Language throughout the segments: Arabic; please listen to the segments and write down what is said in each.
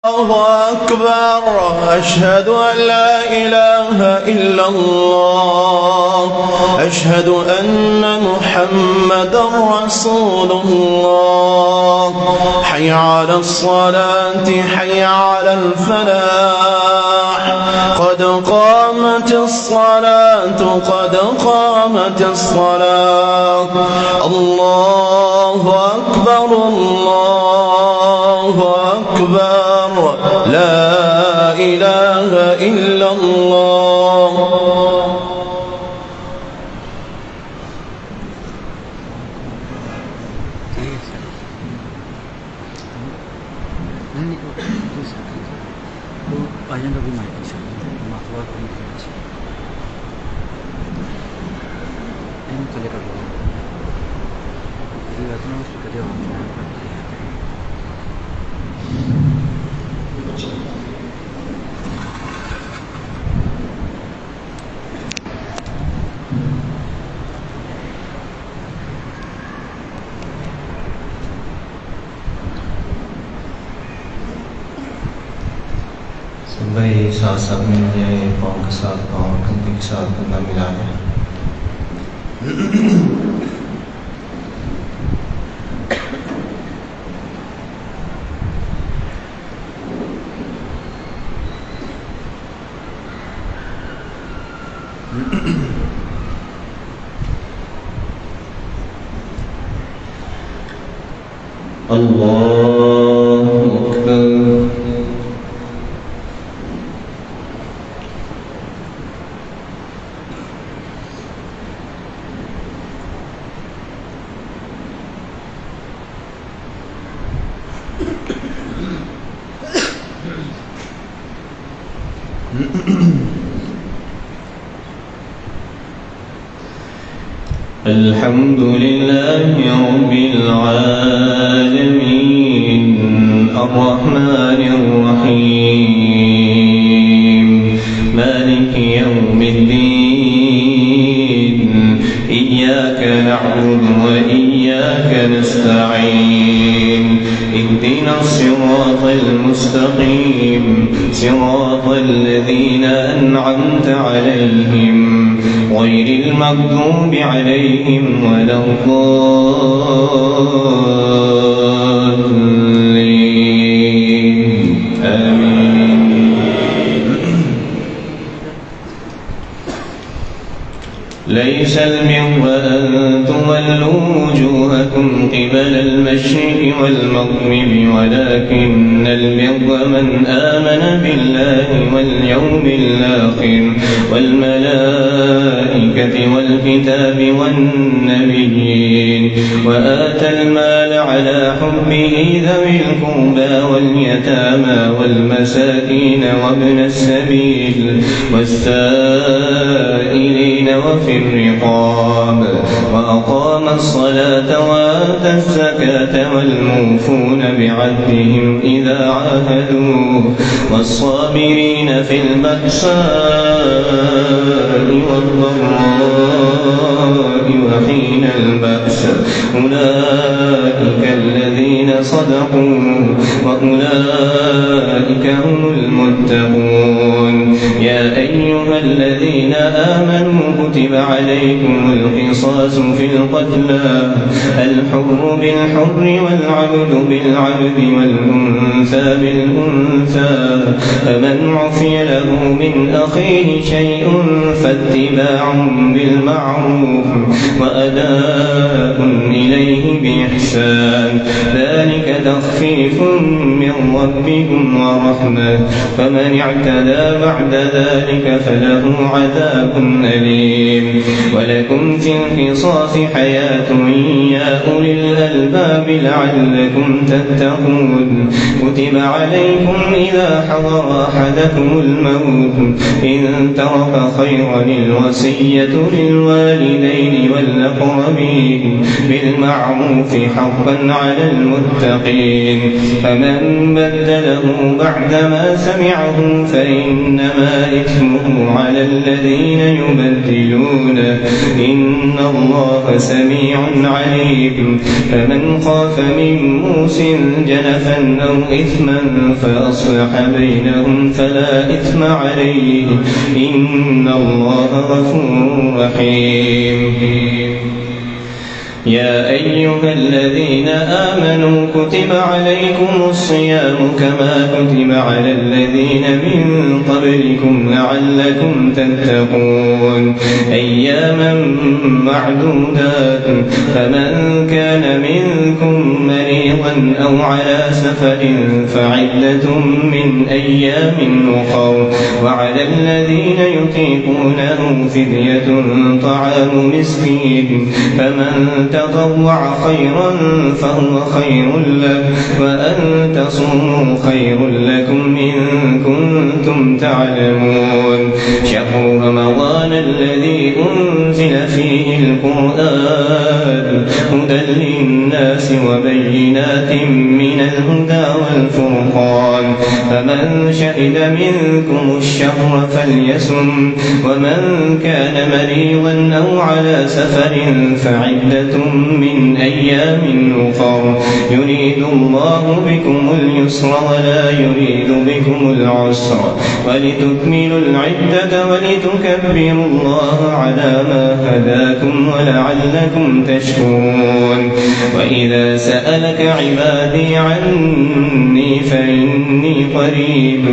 الله أكبر. أشهد أن لا إله إلا الله. أشهد أن محمدا رسول الله. حي على الصلاة، حي على الفلاح. قد قامت الصلاة، قد قامت الصلاة. الله أكبر، الله أكبر. لا إله إلا الله. Sembari saat-saat menjadi pohon kesal, pohon kenting saat penampilannya. Allahu Akbar. الحمد لله رب العالمين الرحمن الرحيم مالك يوم الدين إياك نعبد وإياك نستعين اهدنا الصراط المستقيم صراط الذين أنعمت عليهم غير المغضوب عليهم ولا الضالين آمين. ليس البر أن تولوا وجوهكم قبل المشرق والمغرب ولكن البر من آمن بالله واليوم الآخر والملائكة والكتاب والنبيين وآتى المال على حبه ذوي القربى واليتامى والمساكين وابن السبيل والسائلين وفي الرقاب وأقام الصلاة وآتى الزكاة والموفون بعهدهم إذا عاهدوا والصابرين في البأساء والضراء وحين البأس أولئك الذين صدقوا وأولئك هم المتقون. يا أيها الذين آمنوا كتب عليكم القصاص في القتلى الحر بالحر والعبد بالعبد والأنثى بالأنثى فمن عفي له من أخيه شيء فاتباع بالمعروف وأداء إليه بإحسان ذلك تخفيف من ربكم ورحمة فمن اعتدى بعد ذلك فله عذاب أليم. ولكم في القصاص حياة يا أولي الألباب لعلكم تتقون. كتب عليكم إذا حضر أحدكم الموت إن ترك خيرا الوصية للوالدين والأقربين بالمعروف حقا على المتقين. فمن بدله بعدما سمعه فإنما إثمه على الذين يبدلونه يحلونه إن الله سميع عليم فمن خاف من موص جنفا أو إثما فأصلح بينهم فلا إثم عليه إن الله غفور رحيم يا أيها الذين آمنوا كتب عليكم الصيام كما كتب على الذين من قبلكم لعلكم تتقون أياما معدودات فمن كان منكم مريضا أو على سفر فعدة من أيام أخر وعلى الذين يطيقونه فدية طعام مسكين فمن تطوع خيرا فهو خير له وأن تصوموا خير لكم إن كنتم تعلمون شهر رمضان الذي أنزل فيه القرآن هدى للناس وبينات من الهدى والفرقان فمن شهد منكم الشهر فليصم ومن كان مريضا أو على سفر فعدة من أيام أخر يريد الله بكم اليسر ولا يريد بكم العسر ولتكملوا العدة ولتكبروا الله على ما هداكم ولعلكم تشكرون وإذا سألك عبادي عني فإني قريب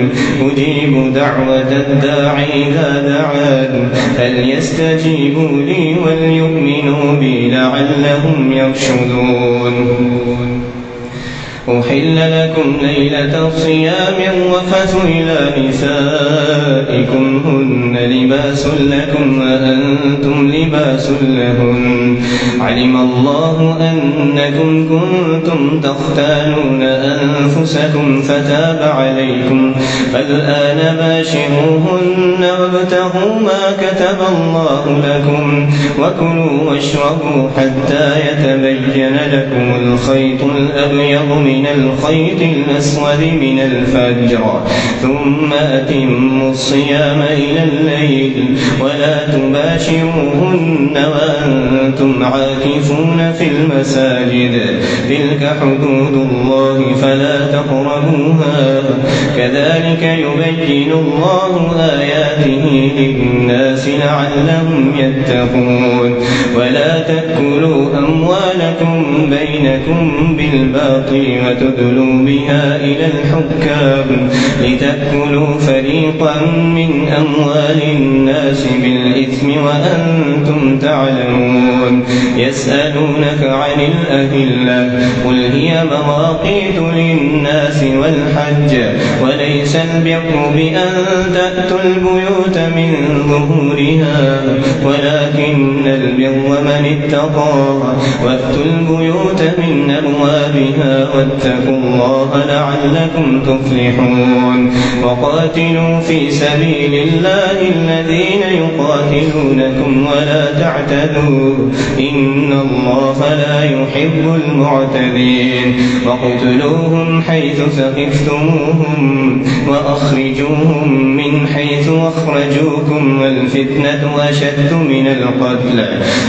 أجيب دعوة الداعي إذا دعان فليستجيبوا لي وليؤمنوا بي لعلهم يرشدون أحل لكم ليلة الصيام الرفث إلى نسائكم هن لباس لكم وأنتم لباس لهن علم الله أنكم كنتم تختانون أنفسكم فتاب عليكم فالآن باشروهن وابتغوا ما كتب الله لكم وكلوا واشربوا حتى يتبين لكم الخيط الأبيض من الخيط الأسود من الفجر ثم أتموا الصيام إلى الليل ولا تباشروهن وأنتم عاكفون في المساجد تلك حدود الله فلا تقربوها كذلك يبين الله آياته للناس لعلهم يتقون ولا تأكلوا أموالكم بينكم بالباطل وتدلوا بها إلى الحكام لتأكلوا فريقا من أموال الناس بالإثم وأنتم تعلمون يسألونك عن الأهلة قل هي مواقيت للناس والحج وليس البر بأن تأتوا البيوت من ظهورها ولكن البر من اتقى وأتوا البيوت من أبوابها واتقوا الله لعلكم تفلحون وقاتلوا في سبيل الله الذين يقاتلونكم ولا تعتدوا إن الله لا يحب المعتدين واقتلوهم حيث ثقفتموهم وأخرجوهم من حيث أخرجوكم والفتنة أشد من القتل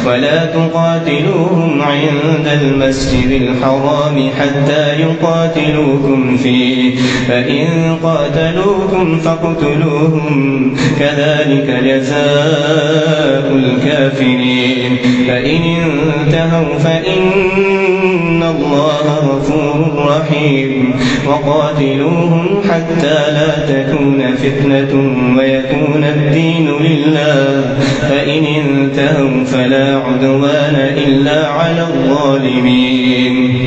ولا تقاتلوهم عند المسجد الحرام حتى يقاتلوكم فيه فإن قاتلوكم فاقتلوهم كذلك جزاء الكافرين فإن انتهوا فإن الله غفور رحيم وقاتلوهم حتى لا تكون فتنة ويكون الدين لله فإن انتهوا فلا عدوان إلا على الظالمين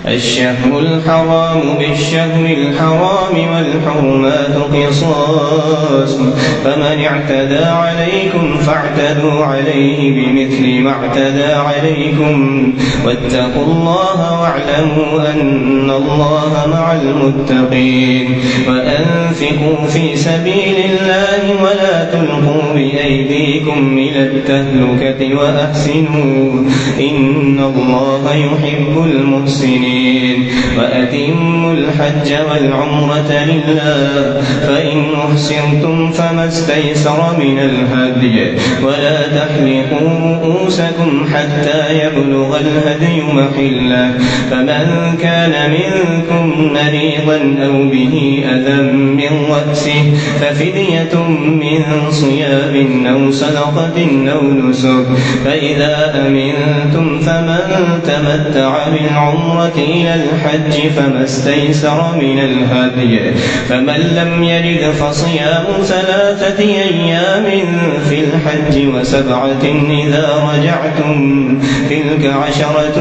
الشهر الحرام بالشهر الحرام والحرمات قصاص فمن اعتدى عليكم فاعتدوا عليه بمثل ما اعتدى عليكم واتقوا الله واعلموا أن الله مع المتقين وأنفقوا في سبيل الله ولا تلقوا بأيديكم إلى التهلكة وأحسنوا إن الله يحب المحسنين المحسنين وأتموا الحج والعمرة لله فإن أحسنتم فما استيسر من الهدي ولا تحلقوا رؤوسكم حتى يبلغ الهدي محله فمن كان منكم مريضا أو به أذى من رأسه ففدية من صيام أو صدقة أو نسك فإذا أمنتم فمن تمتع بالعمرة إلى الحج فما استيسر من الهدي فمن لم يجد فصيام 3 أيام في الحج و7 إذا رجعتم تلك 10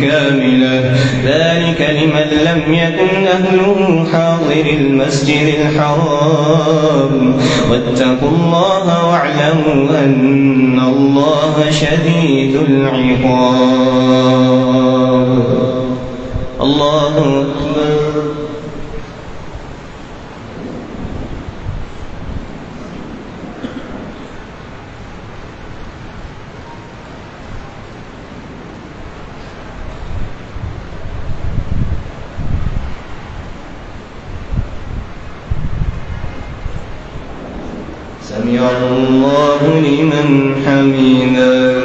كاملة ذلك لمن لم يكن أهله حاضر المسجد الحرام واتقوا الله واعلموا أن الله شديد العقاب. الله أكبر. سمع الله لمن حمده.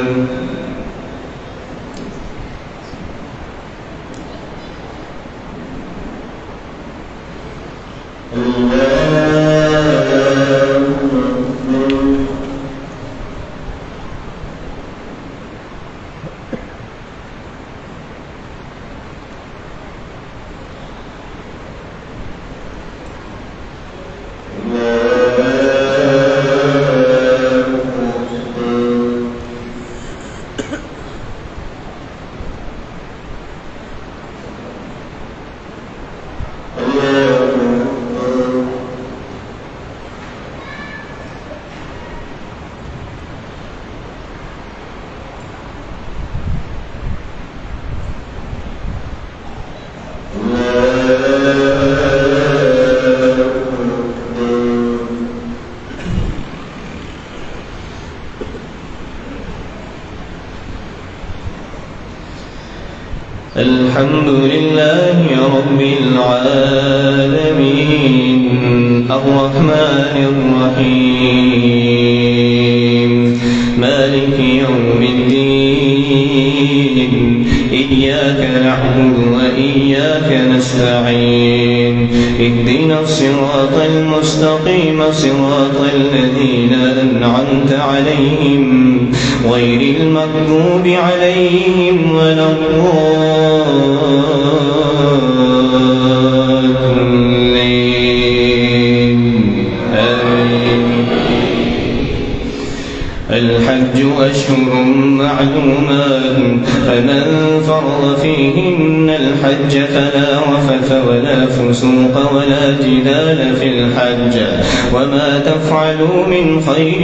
الحمد لله رب العالمين الرحمن الرحيم مالك يوم الدين إياك نعبد وإياك نستعين اهدنا الصراط المستقيم صراط الذين أنعمت عليهم غير المغضوب عليهم ولا الضالين آمين. الحج أشهر معلومات فمن فرض فيهن الحج فلا رفث ولا فسوق ولا جدال في الحج وما تفعلوا من خير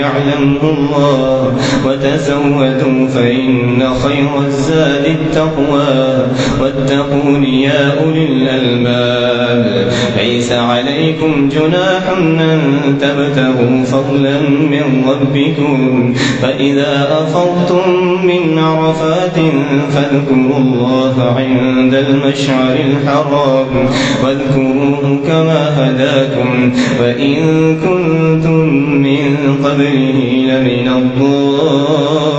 يعلمه الله وتزودوا فإن خير الزاد التقوى واتقون يا أولي الألباب ليس عليكم جناح أن تبتغوا فضلا من ربكم فإذا أفضتم من عرفات فاذكروا الله عند المشعر الحرام واذكروه كما هداكم وإن كنتم من قبله لمن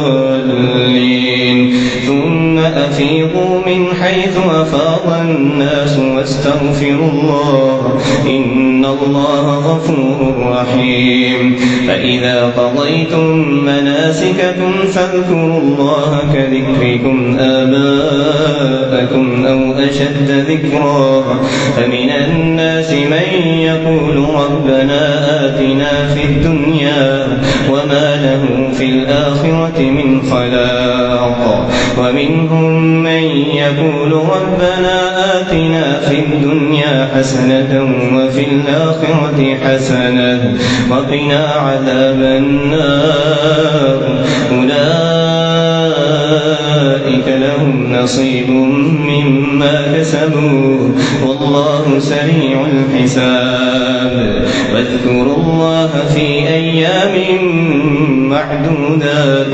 الضالين ثم أفيضوا من حيث أفاض الناس واستغفروا الله إن الله غفور رحيم فإذا قضيتم مناسككم فاذكروا الله كذكركم آباءكم أو أشد ذكرا فمن الناس من يقول ربنا آتنا في الدنيا وما له في الآخرة من خلاق ومنهم من يقول ربنا آتنا في الدنيا حسنة وفي الآخرة حسنة وقنا عذاب النار أولئك لهم نصيب مما كسبوا والله سريع الحساب واذكروا الله في أيام معدودات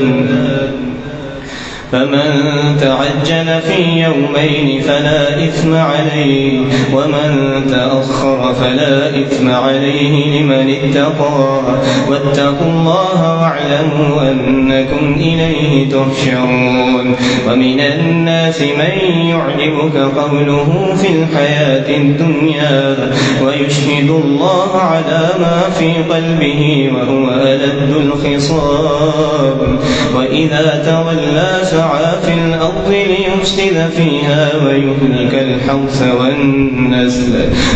فمن تعجل في يومين فلا إثم عليه ومن تأخر فلا إثم عليه لمن اتقى واتقوا الله واعلموا أنكم إليه تحشرون ومن الناس من يعجبك قوله في الحياة الدنيا ويشهد الله على ما في قلبه وهو ألد الخصام وإذا تولى سعى في الأرض ليفسد فيها ويهلك الحرث والنسل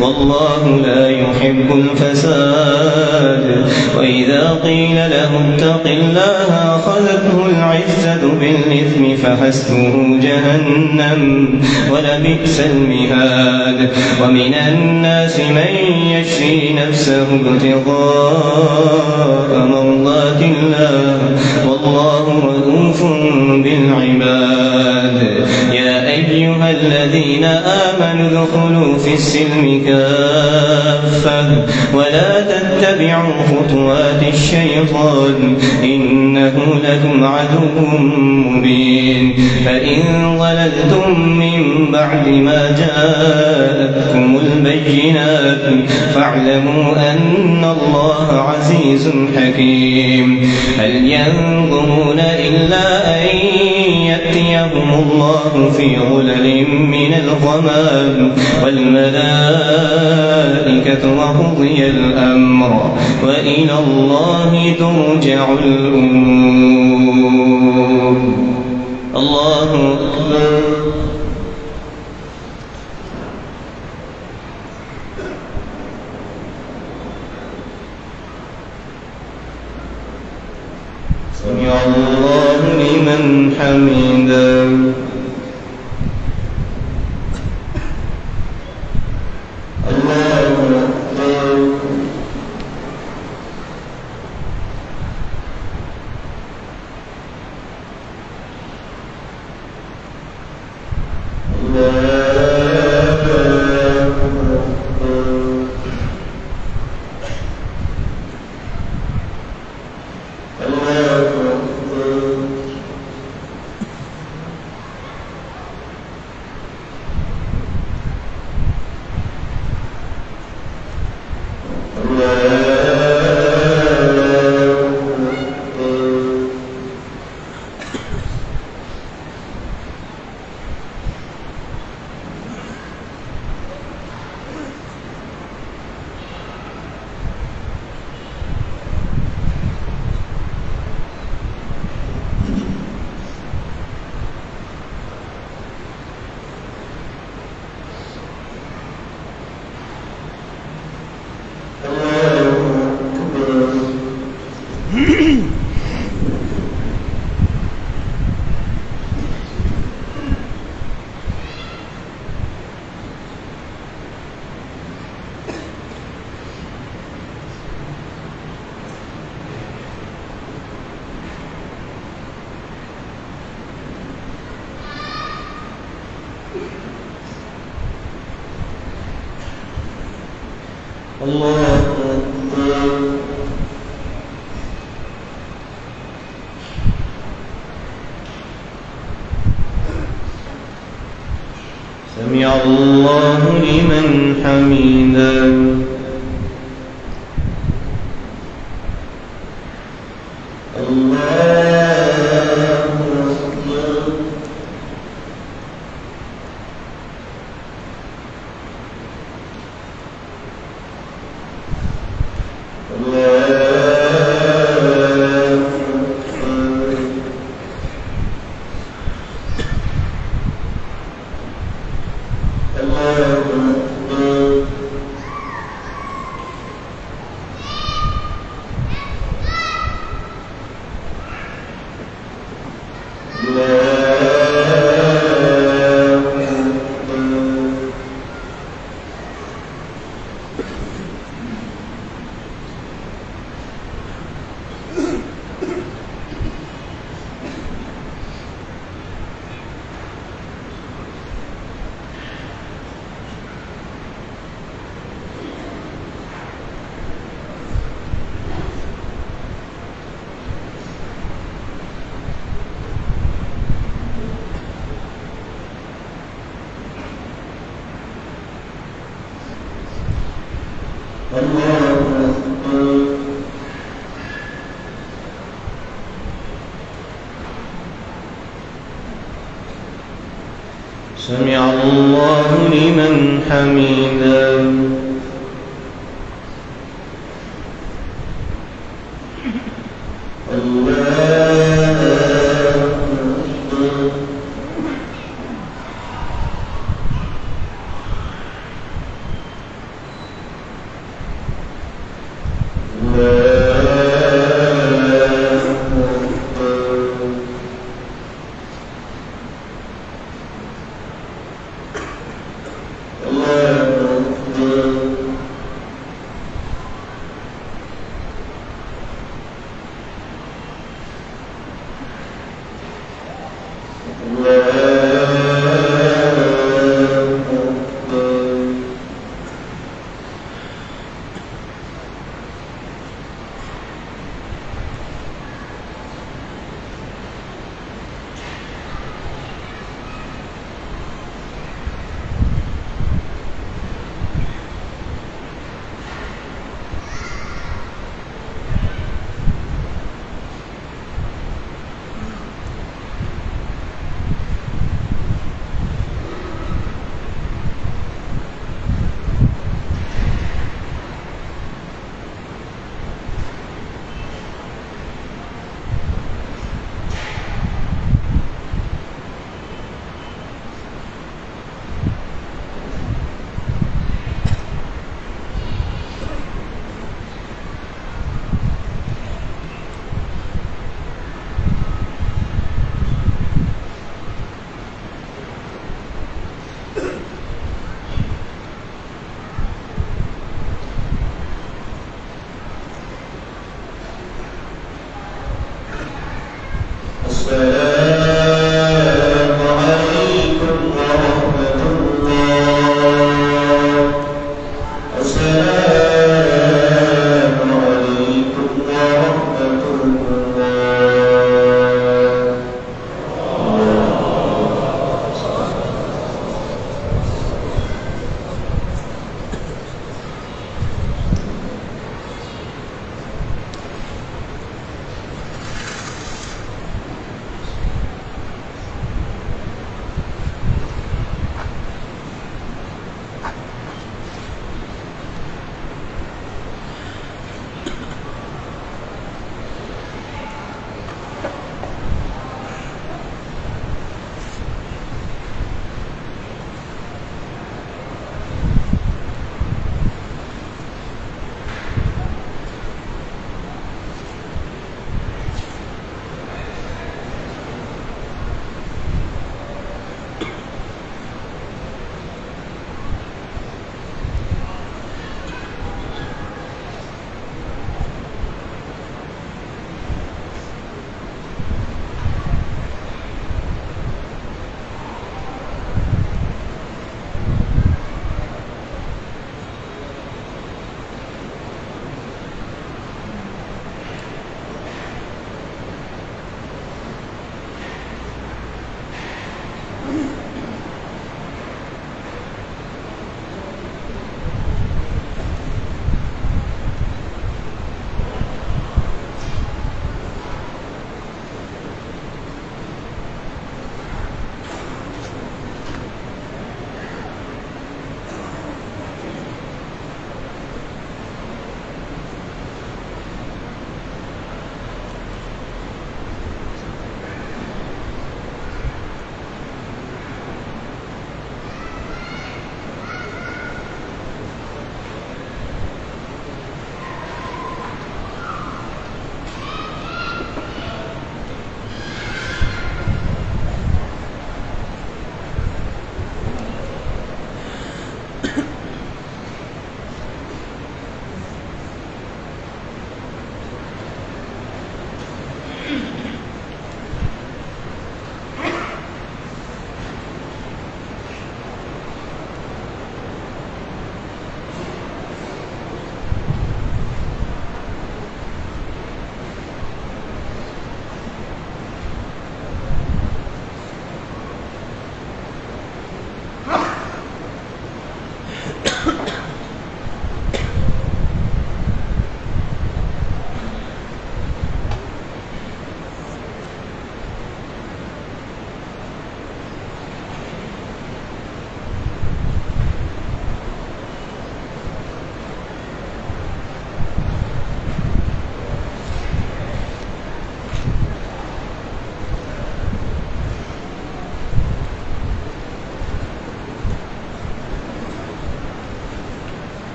والله لا يحب الفساد وإذا قيل له اتق الله أخذته العزة بالإثم فحسبه جهنم ولبئس المهاد ومن الناس من يشري نفسه ابتغاء مرضات الله والله رؤوف بالعباد يا أيها الذين آمنوا ادخلوا في السلم كافة ولا تتبعوا خطوات الشيطان إنه لكم عدو مبين فإن ضللتم من بعد ما جاءتكم البينات فاعلموا أن الله عزيز حكيم هل ينظرون إلا أن يأتيهم الله في ظلل من الغمام والملائكة وقضي الأمر وإلى الله ترجع الأمور الله أكبر سمع الله لمن حمده الله أكبر الله أكبر سمع الله لمن حمده سمع الله لمن حمده.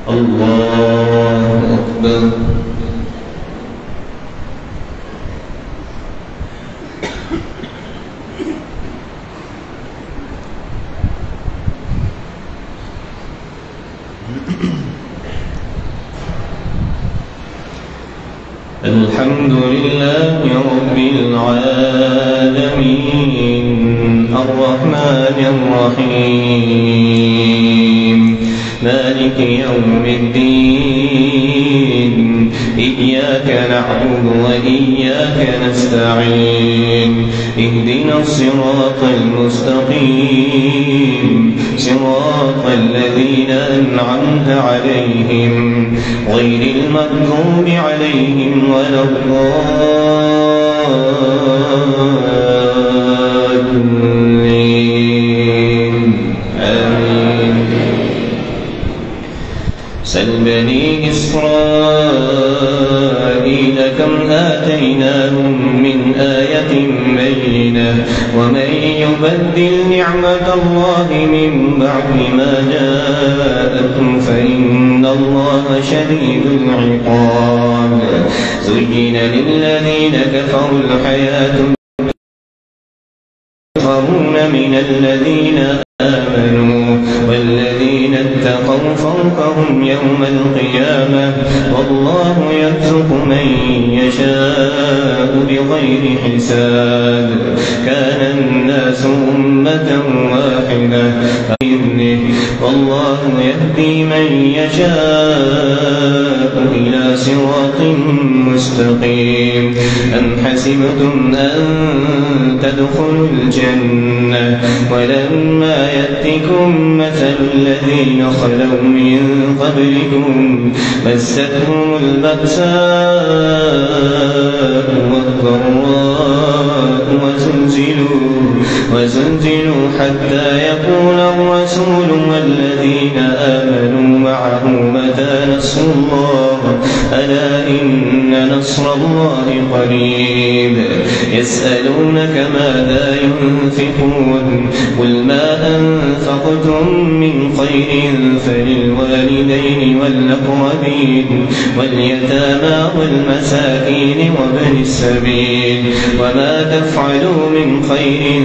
الله أكبر. الحمد لله رب العالمين الرحمن الرحيم مالك يوم الدين إياك نعبد وإياك نستعين اهدنا الصراط المستقيم صراط الذين أنعمت عليهم غير المغضوب عليهم ولا الضالين آمين. سل بني إسرائيل كم آتيناهم من آية بينة ومن يبدل نعمة الله من بعد ما جاءته فإن الله شديد العقاب. زين للذين كفروا الحياة يسخرون من الذين آمنوا والذين اتقوا فوقهم يوم القيامة والله يرزق من يشاء بغير حساب. كان الناس أمة واحدة بإذنه والله يهدي من يشاء إلى صراط مستقيم. أم حسبتم أن تدخلوا الجنة ولما يأتكم مثل الذين خلوا من قبلكم مستهم البأساء والضراء وزلزلوا حتى يقول الرسول والذين آمنوا معه متى نصر الله ألا إن نصر الله قريب. يسألونك ماذا ينفقون قل ما أنفقتم من خير فللوالدين والأقربين واليتامى والمساكين وابن السبيل وما تفعلوا من خير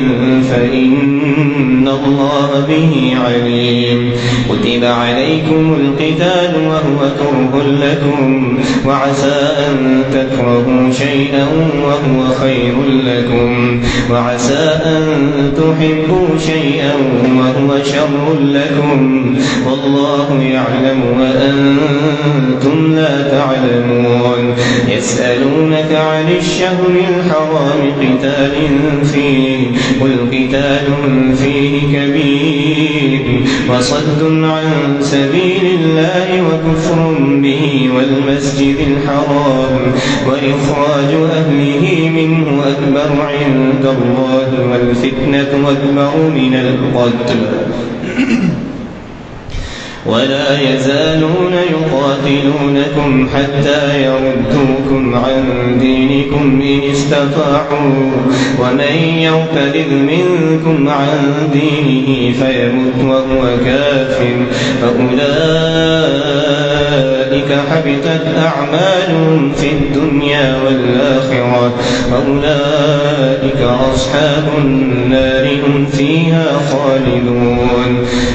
فإن الله به عليم. كتب عليكم القتال وهو كره لكم وعسى أن تكرهوا شيئا وهو خير لكم وعسى أن تحبوا شيئا وهو شر لكم والله يعلم وأنتم لا تعلمون. يسألونك عن الشهر الحرام قتال فيه قل قتال فيه كبير وصد عن سبيل الله وكفر به والمسجد الحرام وإخراج أهله منه أكبر عند الله والفتنة أكبر من القتل. ولا يزالون يقاتلونكم حتى يردوكم عن دينكم إن استطاعوا ومن يرتد منكم عن دينه فيمت وهو كافر فأولئك حبطت أعمالهم في الدنيا والآخرة وأولئك أصحاب النار هم فيها خالدون.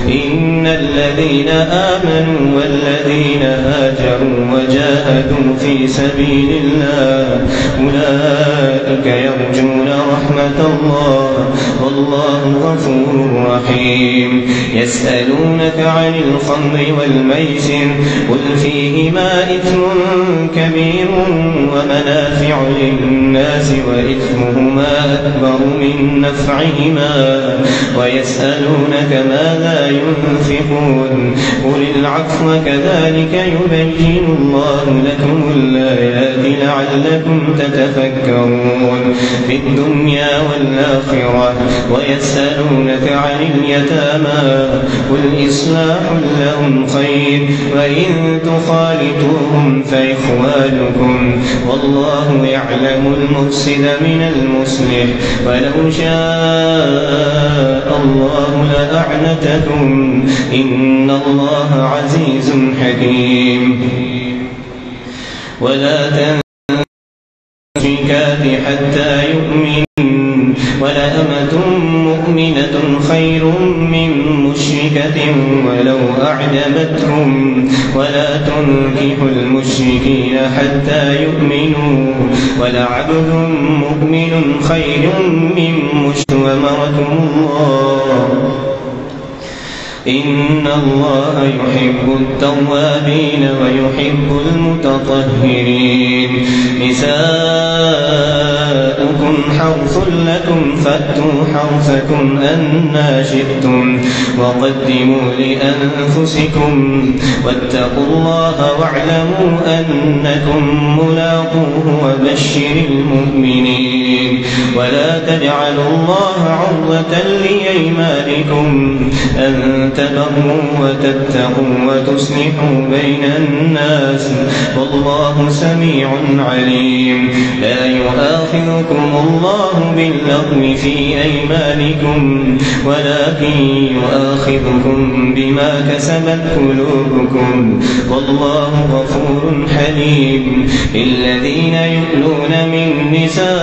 إن الذين آمنوا والذين هاجروا وجاهدوا في سبيل الله أولئك يرجون رحمة الله والله غفور رحيم. يسألونك عن الخمر والميسر قل فيهما إثم كبير ومنافع للناس وإثمهما أكبر من نفعهما ويسألونك ماذا ينفقون قل العفو كذلك يبين الله لكم الآيات لعلكم تتفكرون في الدنيا والآخرة. ويسألونك عن اليتامى قل إصلاح لهم خير وإن تخالطوهم فإخوانكم والله يعلم المفسد من المصلح ولو شاء الله لأعنتكم إن الله عزيز حكيم ولا تنسوا المشركات حتى يؤمنوا ولأمة مؤمنة خير من مشركة ولو أعجبتهم ولا تنكحوا المشركين حتى يؤمنوا ولعبد مؤمن خير من مشرك وأمركم الله إن الله يحب التوابين ويحب المتطهرين نساؤكم حرث لكم فأتوا حرثكم أنى شئتم وقدموا لأنفسكم واتقوا الله واعلموا أنكم ملاقوه وبشر المؤمنين ولا تجعلوا الله عرضة لأيمانكم أن تبروا وتتقوا وتصلحوا بين الناس والله سميع عليم لا يؤاخذكم الله باللغو في أيمانكم ولكن يؤاخذكم بما كسبت قلوبكم والله غفور حليم الذين يؤلون من نسائهم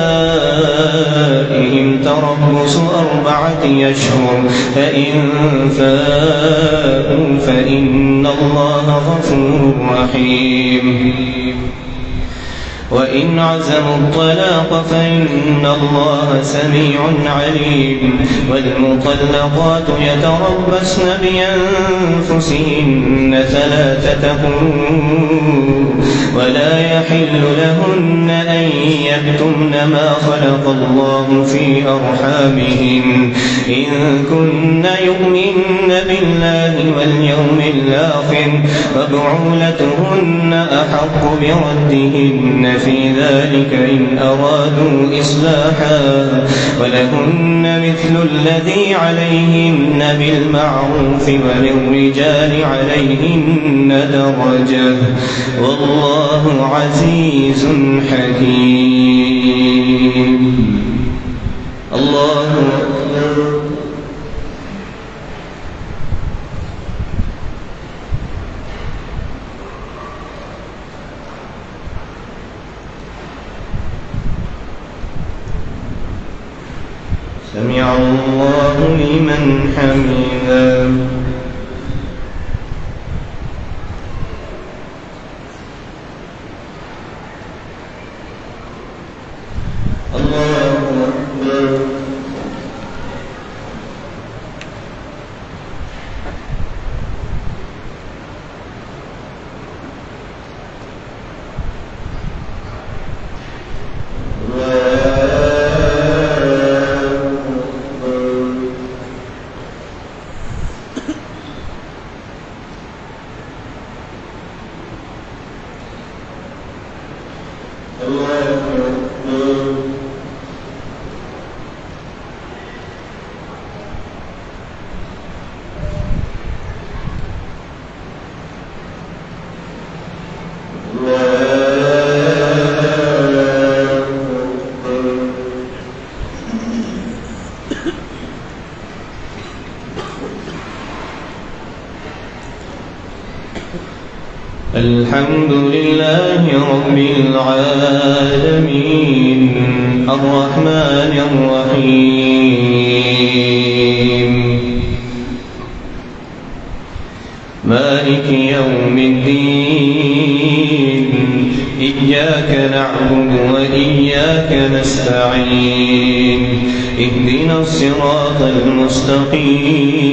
تربص 4 أشهر فإن فاءوا فإن الله غفور رحيم وإن عزموا الطلاق فإن الله سميع عليم والمطلقات يتربصن بأنفسهن 3 قروء ولا يحل لهن أن يكتمن ما خلق الله في أرحامهن إن كن يؤمن بالله واليوم الآخر وبعولتهن أحق بردهن في ذلك إن أرادوا إصلاحا ولهن مثل الذي عليهن بالمعروف وللرجال عليهن درجة والله عزيز حكيم الله أكبر سمع الله لمن حمده الله أكبر الحمد لله رب العالمين الرحمن الرحيم مالك يوم الدين إياك نعبد وإياك نستعين اهدنا الصراط المستقيم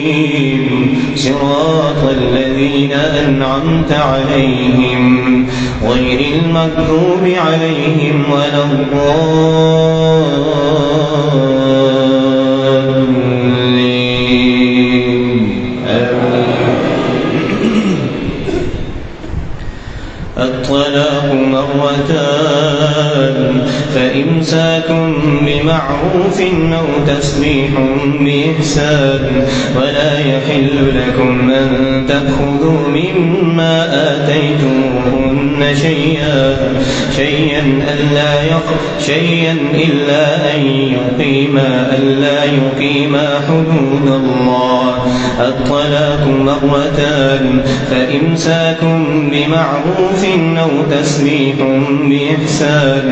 صراط الذين أنعمت عليهم غير المغضوب عليهم ولا الضالين الطلاق مرتان فإمساك بمعروف أو تسريح بإحسان ولا يحل لكم أن تأخذوا مما آتيتموهن شيئا إلا أن يقيما حدود الله. الطلاق مرتان فإمساك بمعروف أو تسريح بإحسان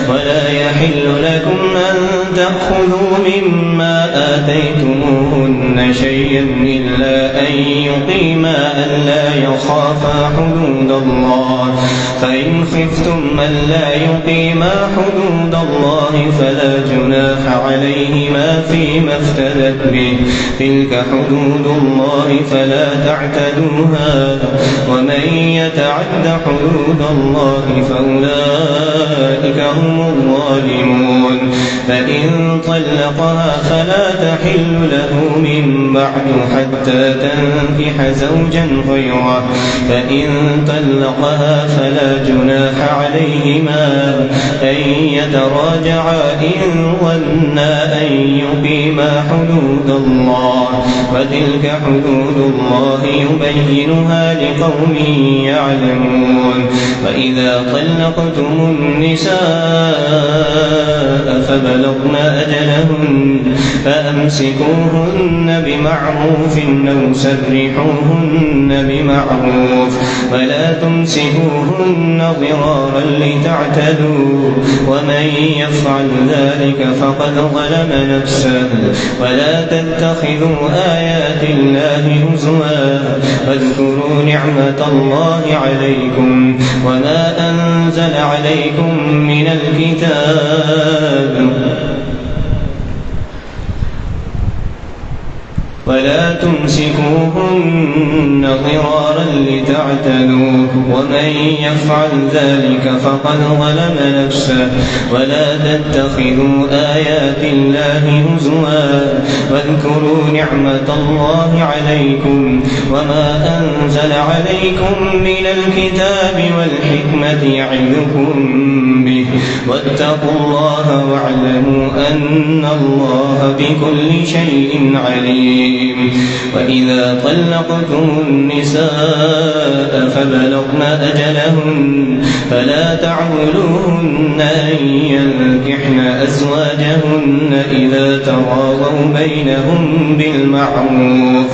ولا يحل لكم أن تأخذوا مما آتيتموهن شيئا إلا أن يقيما ألا يخافا حدود الله. فإن خفتم ألا يقيما حدود الله فلا جناح عليهما فيما افتدت به تلك حدود الله فلا تعتدوها ومن يتعد حدود الله فأولئك هم الظالمون. فإن طلقها فلا تحل له من بعد حتى تنكح زوجا غيره. فإن طلقها فلا جناح عليهما أن يتراجعا إن ظنا أن يقيما حدود الله وتلك حدود الله يبينها لقوم يعلمون. وإذا طلقتم النساء فبلغن أجلهن فأمسكوهن بمعروف أو سرحوهن بمعروف ولا تمسكوهن ضرارا لتعتدوا ومن يفعل ذلك فقد ظلم نفسه. ولا تتخذوا آيات الله هزوا واذكروا نعمة الله عليكم وما أنزل عليكم من الكتاب ولا تمسكوهن ضرارا لتعتدوا ومن يفعل ذلك فقد ظلم نفسه. ولا تتخذوا آيات الله هزوا واذكروا نعمة الله عليكم وما أنزل عليكم من الكتاب والحكمة يعظكم به واتقوا الله واعلموا أن الله بكل شيء عليم. وإذا طلقتم النساء فبلغن أجلهن فلا تعولوهن أن ينكحن أزواجهن إذا تراضوا بينهم بالمعروف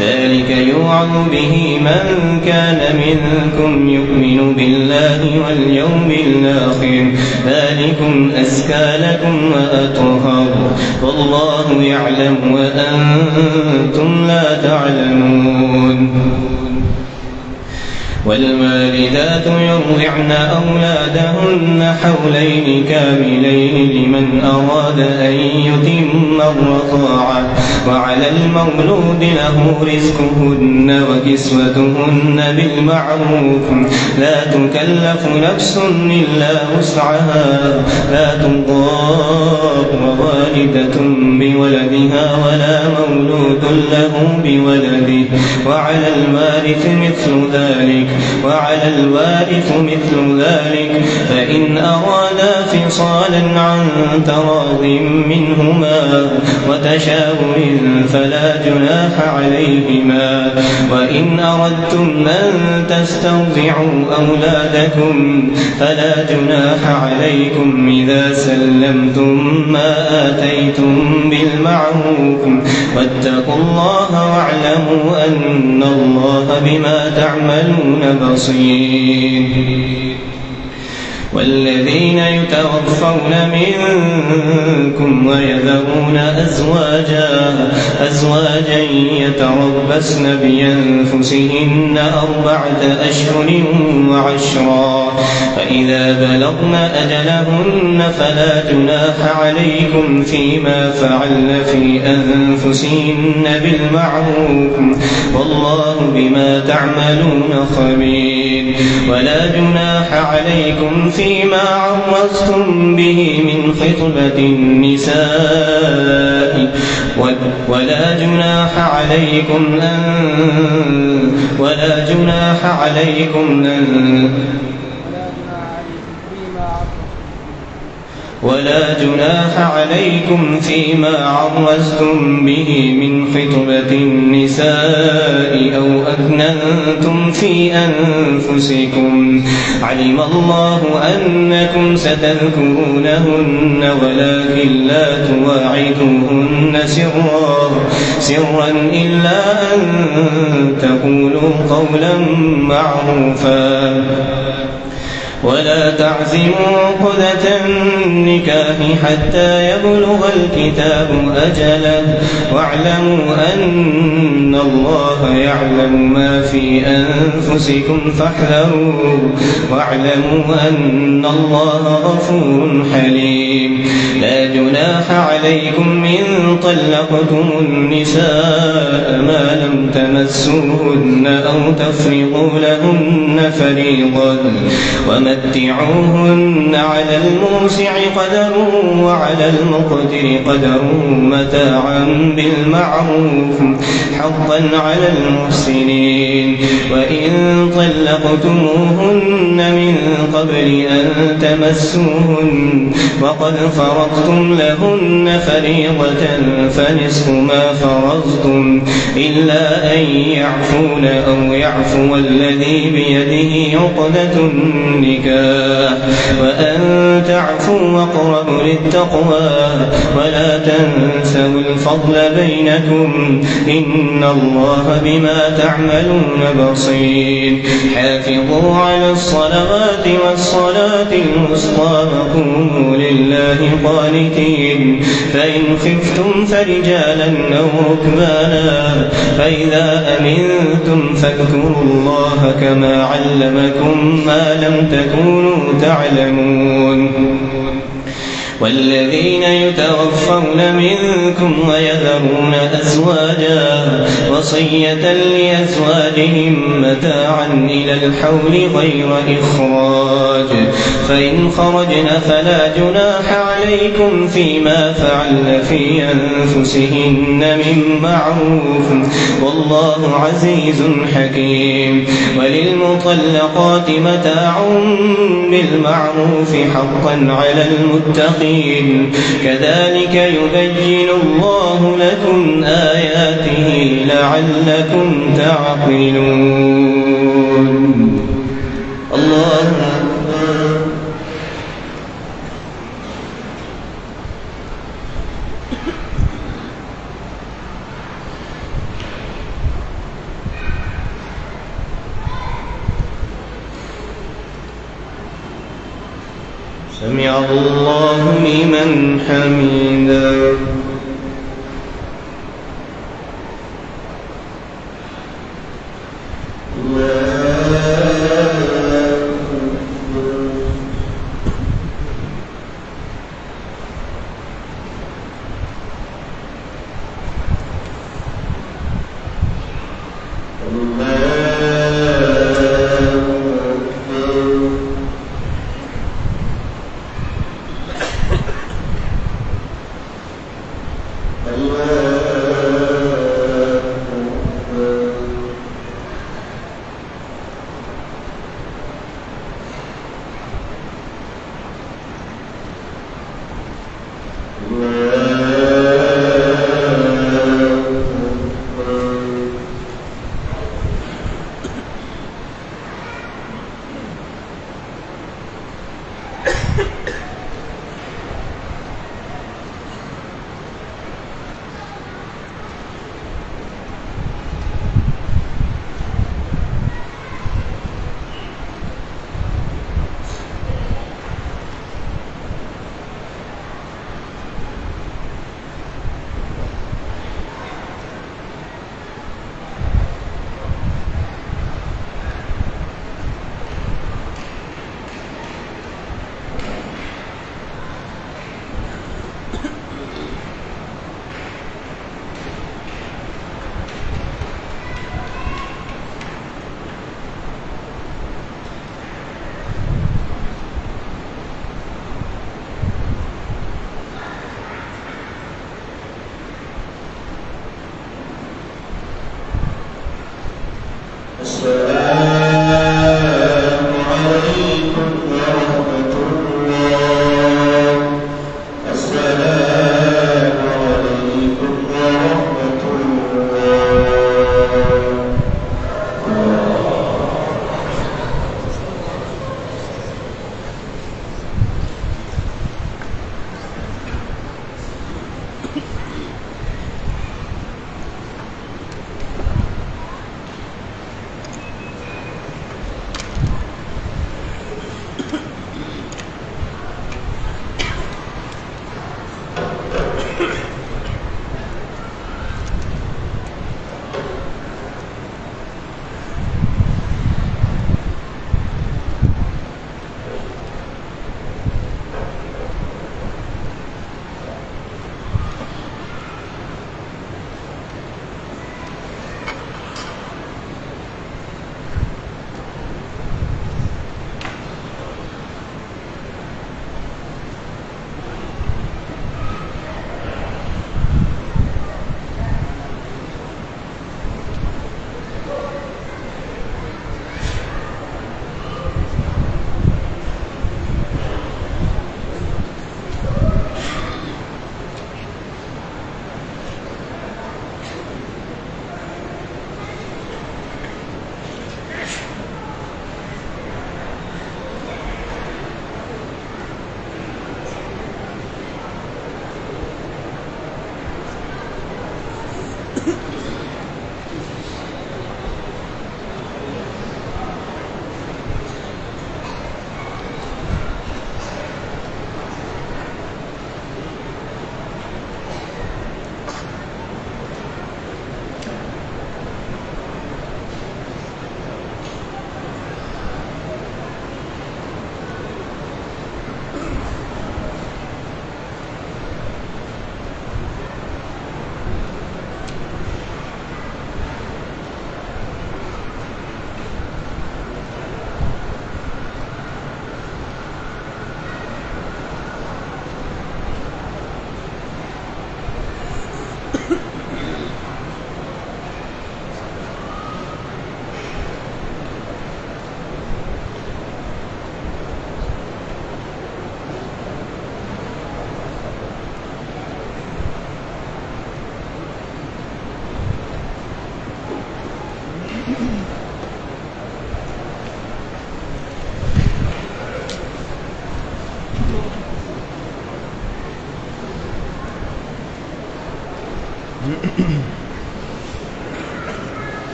ذلك يوعظ به من كان منكم يؤمن بالله واليوم الآخر ذلكم أزكى لكم وأطهر والله يعلم وأنتم لا تعلمون. والوالدات يرضعن أولادهن حولين كاملين لمن أراد أن يتم الرضاعة وعلى المولود له رزقهن وكسوتهن بالمعروف لا تكلف نفس إلا وسعها لا تضار والدة بولدها ولا مولود له بولده وعلى الوارث مثل ذلك فإن أرادا فصالا عن تراض منهما وتشاور فلا جناح عليهما. وإن أردتم أن تسترضعوا أولادكم فلا جناح عليكم إذا سلمتم ما آتيتم بالمعروف واتقوا الله واعلموا أن الله بما تعملون بصير. والذين يتوفون منكم ويذرون أزواجا يتربصن بأنفسهن 4 أشهر وعشرا فإذا بلغن أجلهن فلا جناح عليكم فيما فعلن في أنفسهن بالمعروف والله بما تعملون خبير. ولا جناح عليكم فيما عرضتم به من خطبة النساء ولا جناح عليكم ولا جناح عليكم فيما عرضتم به من خطبة النساء أو أكننتم في أنفسكم علم الله أنكم ستذكرونهن ولكن لا تواعدوهن سرا إلا أن تقولوا قولا معروفا ولا تعزموا عقدة النكاح حتى يبلغ الكتاب أجله واعلموا أن الله يعلم ما في أنفسكم فاحذروه واعلموا أن الله غفور حليم لا جناح عليكم إن طلقتم النساء ما لم تمسوهن أو تفرضوا لهن فريضة ومتعوهن على الموسع قدره وعلى المقتر قدره متاعا بالمعروف حقا على المحسنين وإن طلقتموهن من قبل أن تمسوهن وقد فرضتم لهن فريضة فنصف ما فرضتم إلا أن يعفون أو يعفو الذي بيده عقدة النكاح وأن تعفوا أقرب للتقوى ولا تنسوا الفضل بينكم إن الله بما تعملون بصير حافظوا على الصلوات والصلاة الوسطى وقوموا لله قانتين فإن خفتم فرجالا أو ركبانا فإذا أمنتم فاذكروا الله كما علمكم ما لم تكونوا تعلمون والذين يتوفون منكم ويذرون أزواجا وصية لأزواجهم متاعا إلى الحول غير إخراج فإن خرجن فلا جناح عليكم فيما فعلن في أنفسهن من معروف والله عزيز حكيم وللمطلقات متاع بالمعروف حقا على المتقين كذلك يبين الله لكم آياته لعلكم تعقلون الله أكبر سمع الله لمن حمده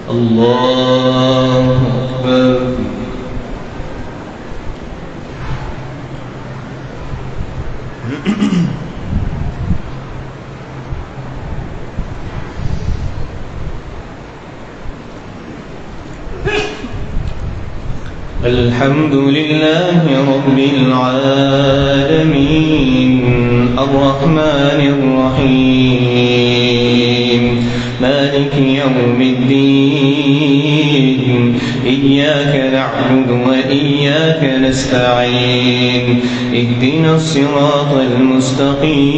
الله أكبر. الحمد لله رب العالمين الرحمن الرحيم مالك يوم الدين إياك نعبد وإياك نستعين اهدنا الصراط المستقيم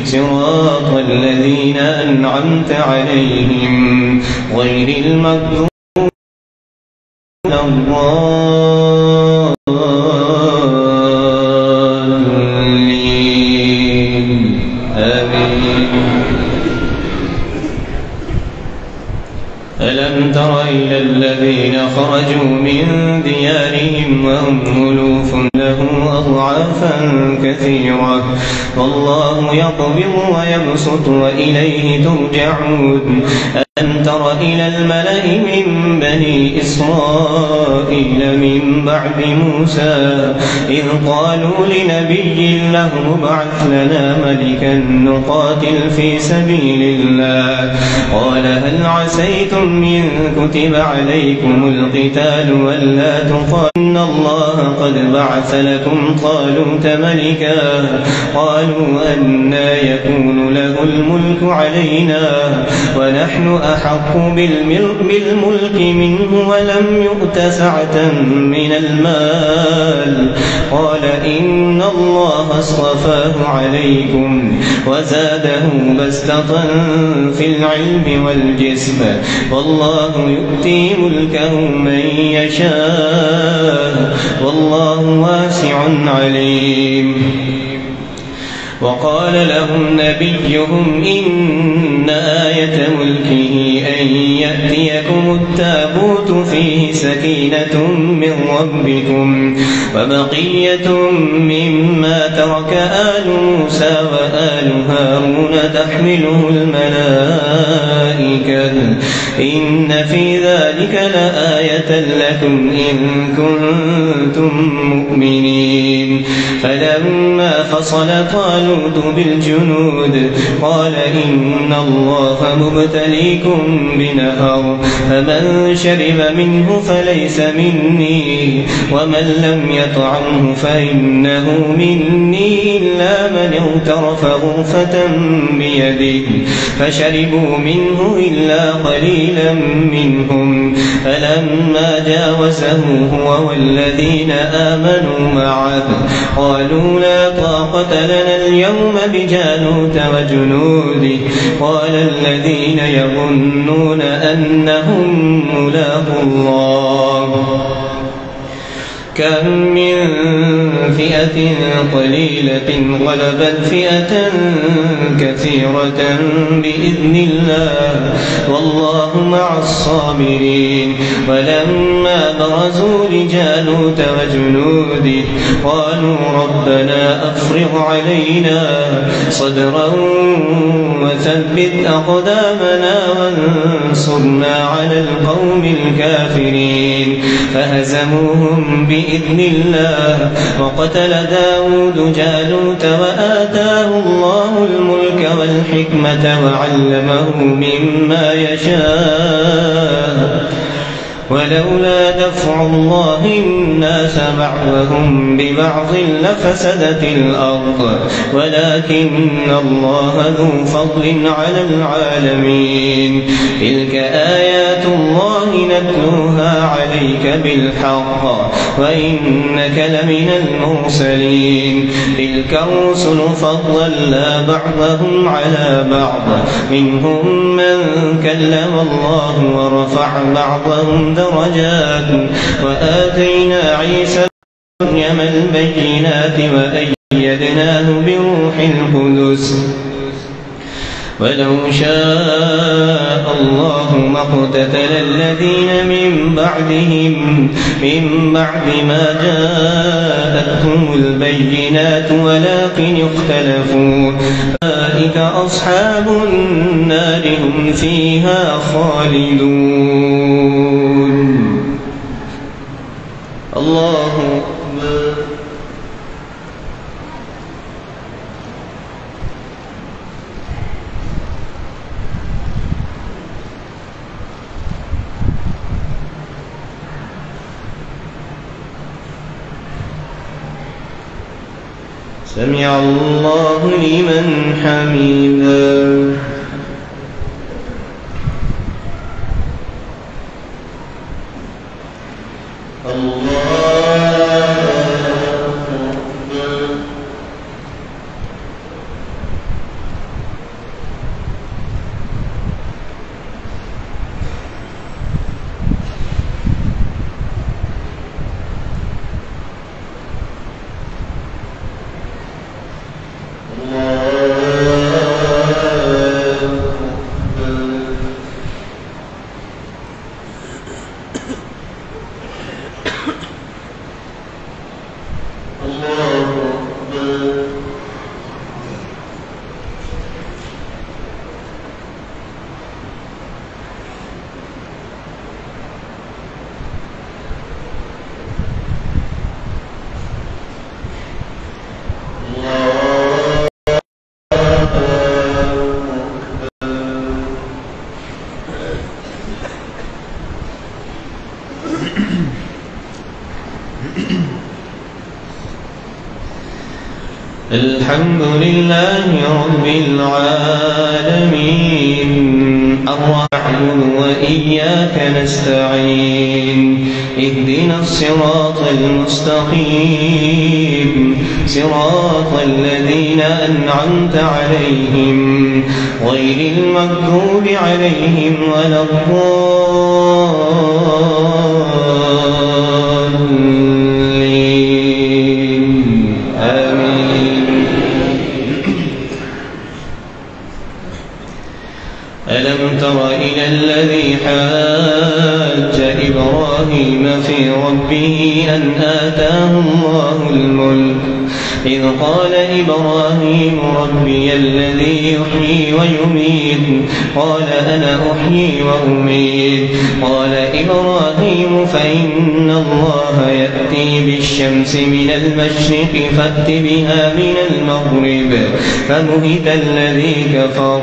صراط الذين أنعمت عليهم غير المغضوب الضالين آمين. ألم تر إلى الذين خرجوا من ديارهم وهم ألوف له أضعافا كثيرة والله يقبض ويبسط وإليه ترجعون. ألم تر إلى الملأ من بني إسرائيل من بعد موسى إذ قالوا لنبي له ابعث لنا ملكا نقاتل في سبيل الله قال هل عسيتم إن كتب عليكم القتال ولا تقاتلوا إن الله قد بعث لكم طالوت ملكا قالوا أنى يكون له الملك علينا ونحن أحق بالملك منه ولم يؤت سعة من المال قال إن الله اصطفاه عليكم وزاده بسطة في العلم والجسم والله يؤتي ملكه من يشاء والله واسع عليم. وقال لهم نبيهم إن آية ملكه أن يأتيكم التابوت فيه سكينة من ربكم وبقية مما ترك آل موسى وآل هارون تحمله الملائكة إن في ذلك لآية لكم إن كنتم مؤمنين. فلما فصل طالوت بالجنود قال إن الله مبتليكم بنهر فمن شرب منه فليس مني ومن لم يطعمه فإنه مني إلا من اغترف غرفة بيده فشربوا منه إلا قليلا منهم فلما جاوزه هو والذين آمنوا معه قالوا لا طاقة لنا اليوم بجالوت وجنوده قال الذين يظنون أنهم ملاقو الله كم من فئة قليلة غلبت فئة كثيرة بإذن الله والله مع الصابرين. ولما برزوا لجالوت وجنوده قالوا ربنا أفرغ علينا صدرا وثبت أقدامنا وانصرنا على القوم الكافرين فهزموهم بإذن الله وقتل داود جالوت وآتاه الله الملك والحكمة وعلمه مما يشاء ولولا دفع الله الناس بعضهم ببعض لفسدت الأرض ولكن الله ذو فضل على العالمين. تلك آيات الله نتلوها عليك بالحق وإنك لمن المرسلين. تلك الرسل فضلنا بعضهم على بعض منهم من كلم الله ورفع بعضهم درجات وآتينا عيسى مريم البينات وأيدناه بروح القدس ولو شاء الله ما اقتتل الذين من بعدهم من بعد ما جاءتهم البينات ولكن اختلفوا أولئك أصحاب النار هم فيها خالدون. الله أكبر. سمع الله لمن حمده. الحمد لله رب العالمين الرحمن وإياك نستعين اهدنا الصراط المستقيم صراط الذين أنعمت عليهم غير المغضوب عليهم ولا الضالين آمين. ألم تر إلى الذي حاج إبراهيم في ربه أن آتاه الله الملك إذ قال إبراهيم ربي الذي يحيي ويميت قال أنا أحيي وأميت قال إبراهيم فإن الله يأتي بالشمس من المشرق فأت بها من المغرب فبهت الذي كفر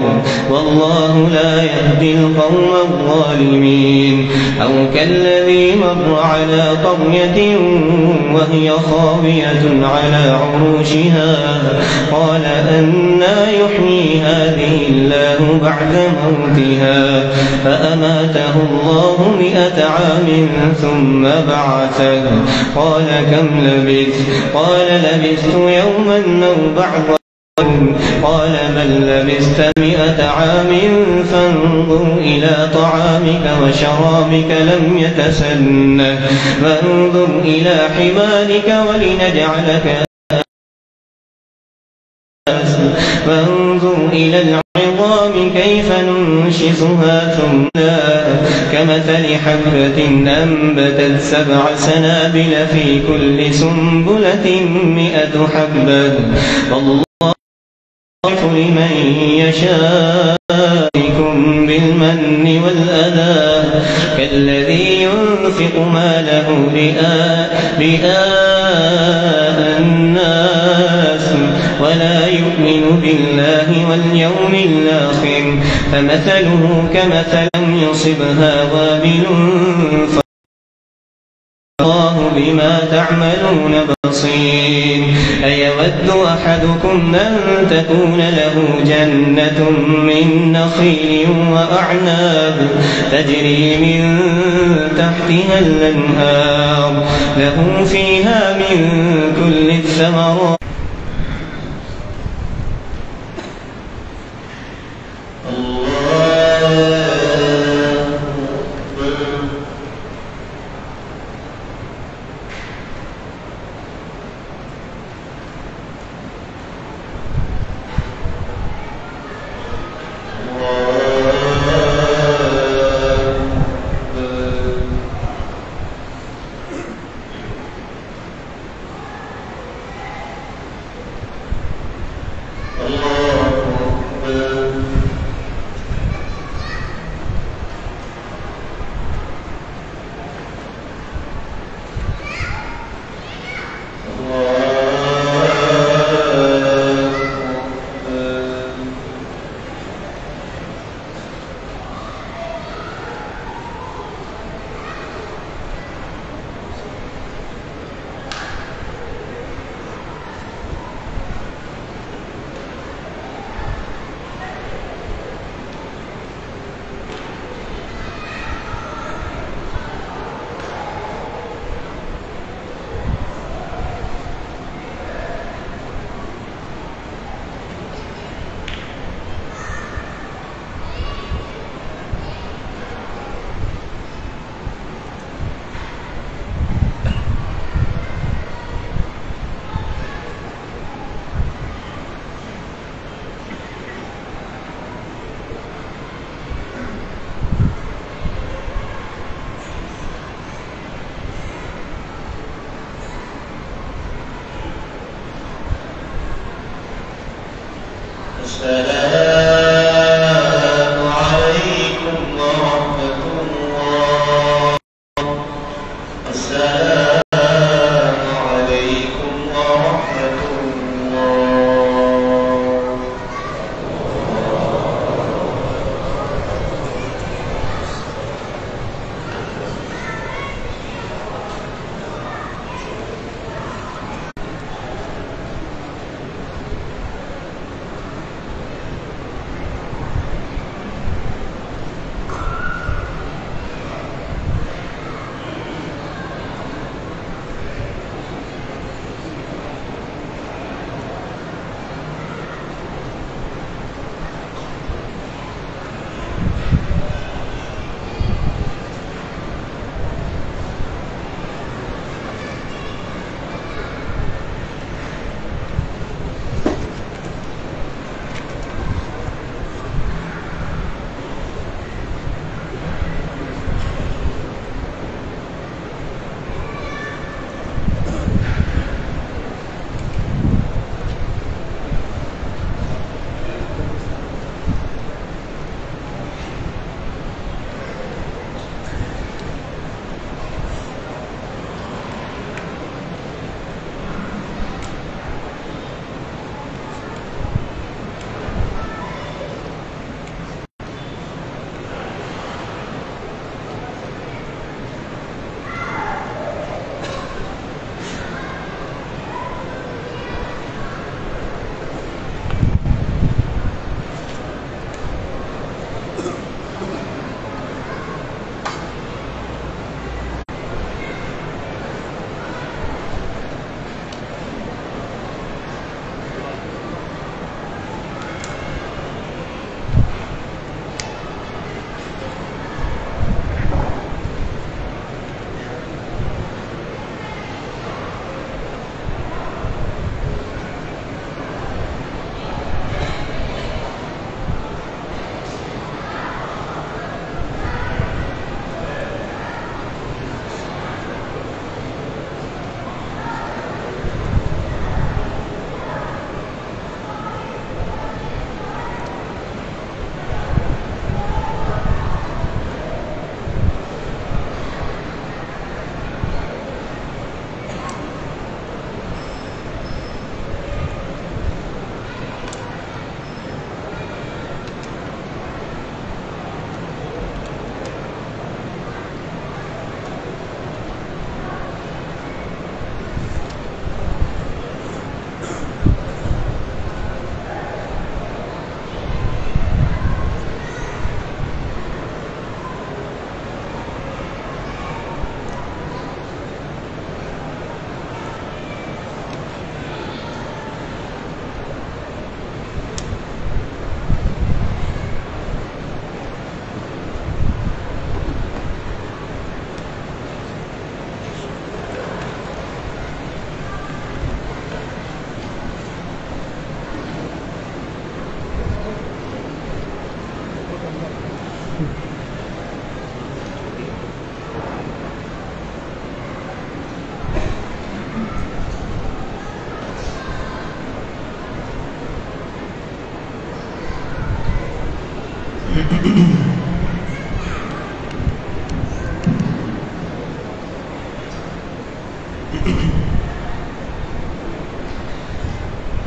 والله لا يهدي القوم الظالمين. أو كالذي مر على قرية وهي خاوية على عروشها قال أنى يحيي هذه الله بعد موتها فأماته الله 100 عام ثم بعثه قال كم لبثت قال لبثت يوما أو بعض قال بل لبثت 100 عام فانظر إلى طعامك وشرابك لم يتسنه فانظر إلى حمارك ولنجعلك فانظر إلى العظام كيف ننشزها ثم كمثل حبة أنبتت 7 سنابل في كل سنبلة 100 حبة والله لمن يشاء بالمن والأذى كالذي ينفق ماله رئاء الناس ولا يؤمن بالله واليوم الآخر فمثله كمثل يصبها وابل تعملون بصير. أيود أحدكم أن تكون له جنة من نخيل وأعناب تجري من تحتها الأنهار له فيها من كل الثمرات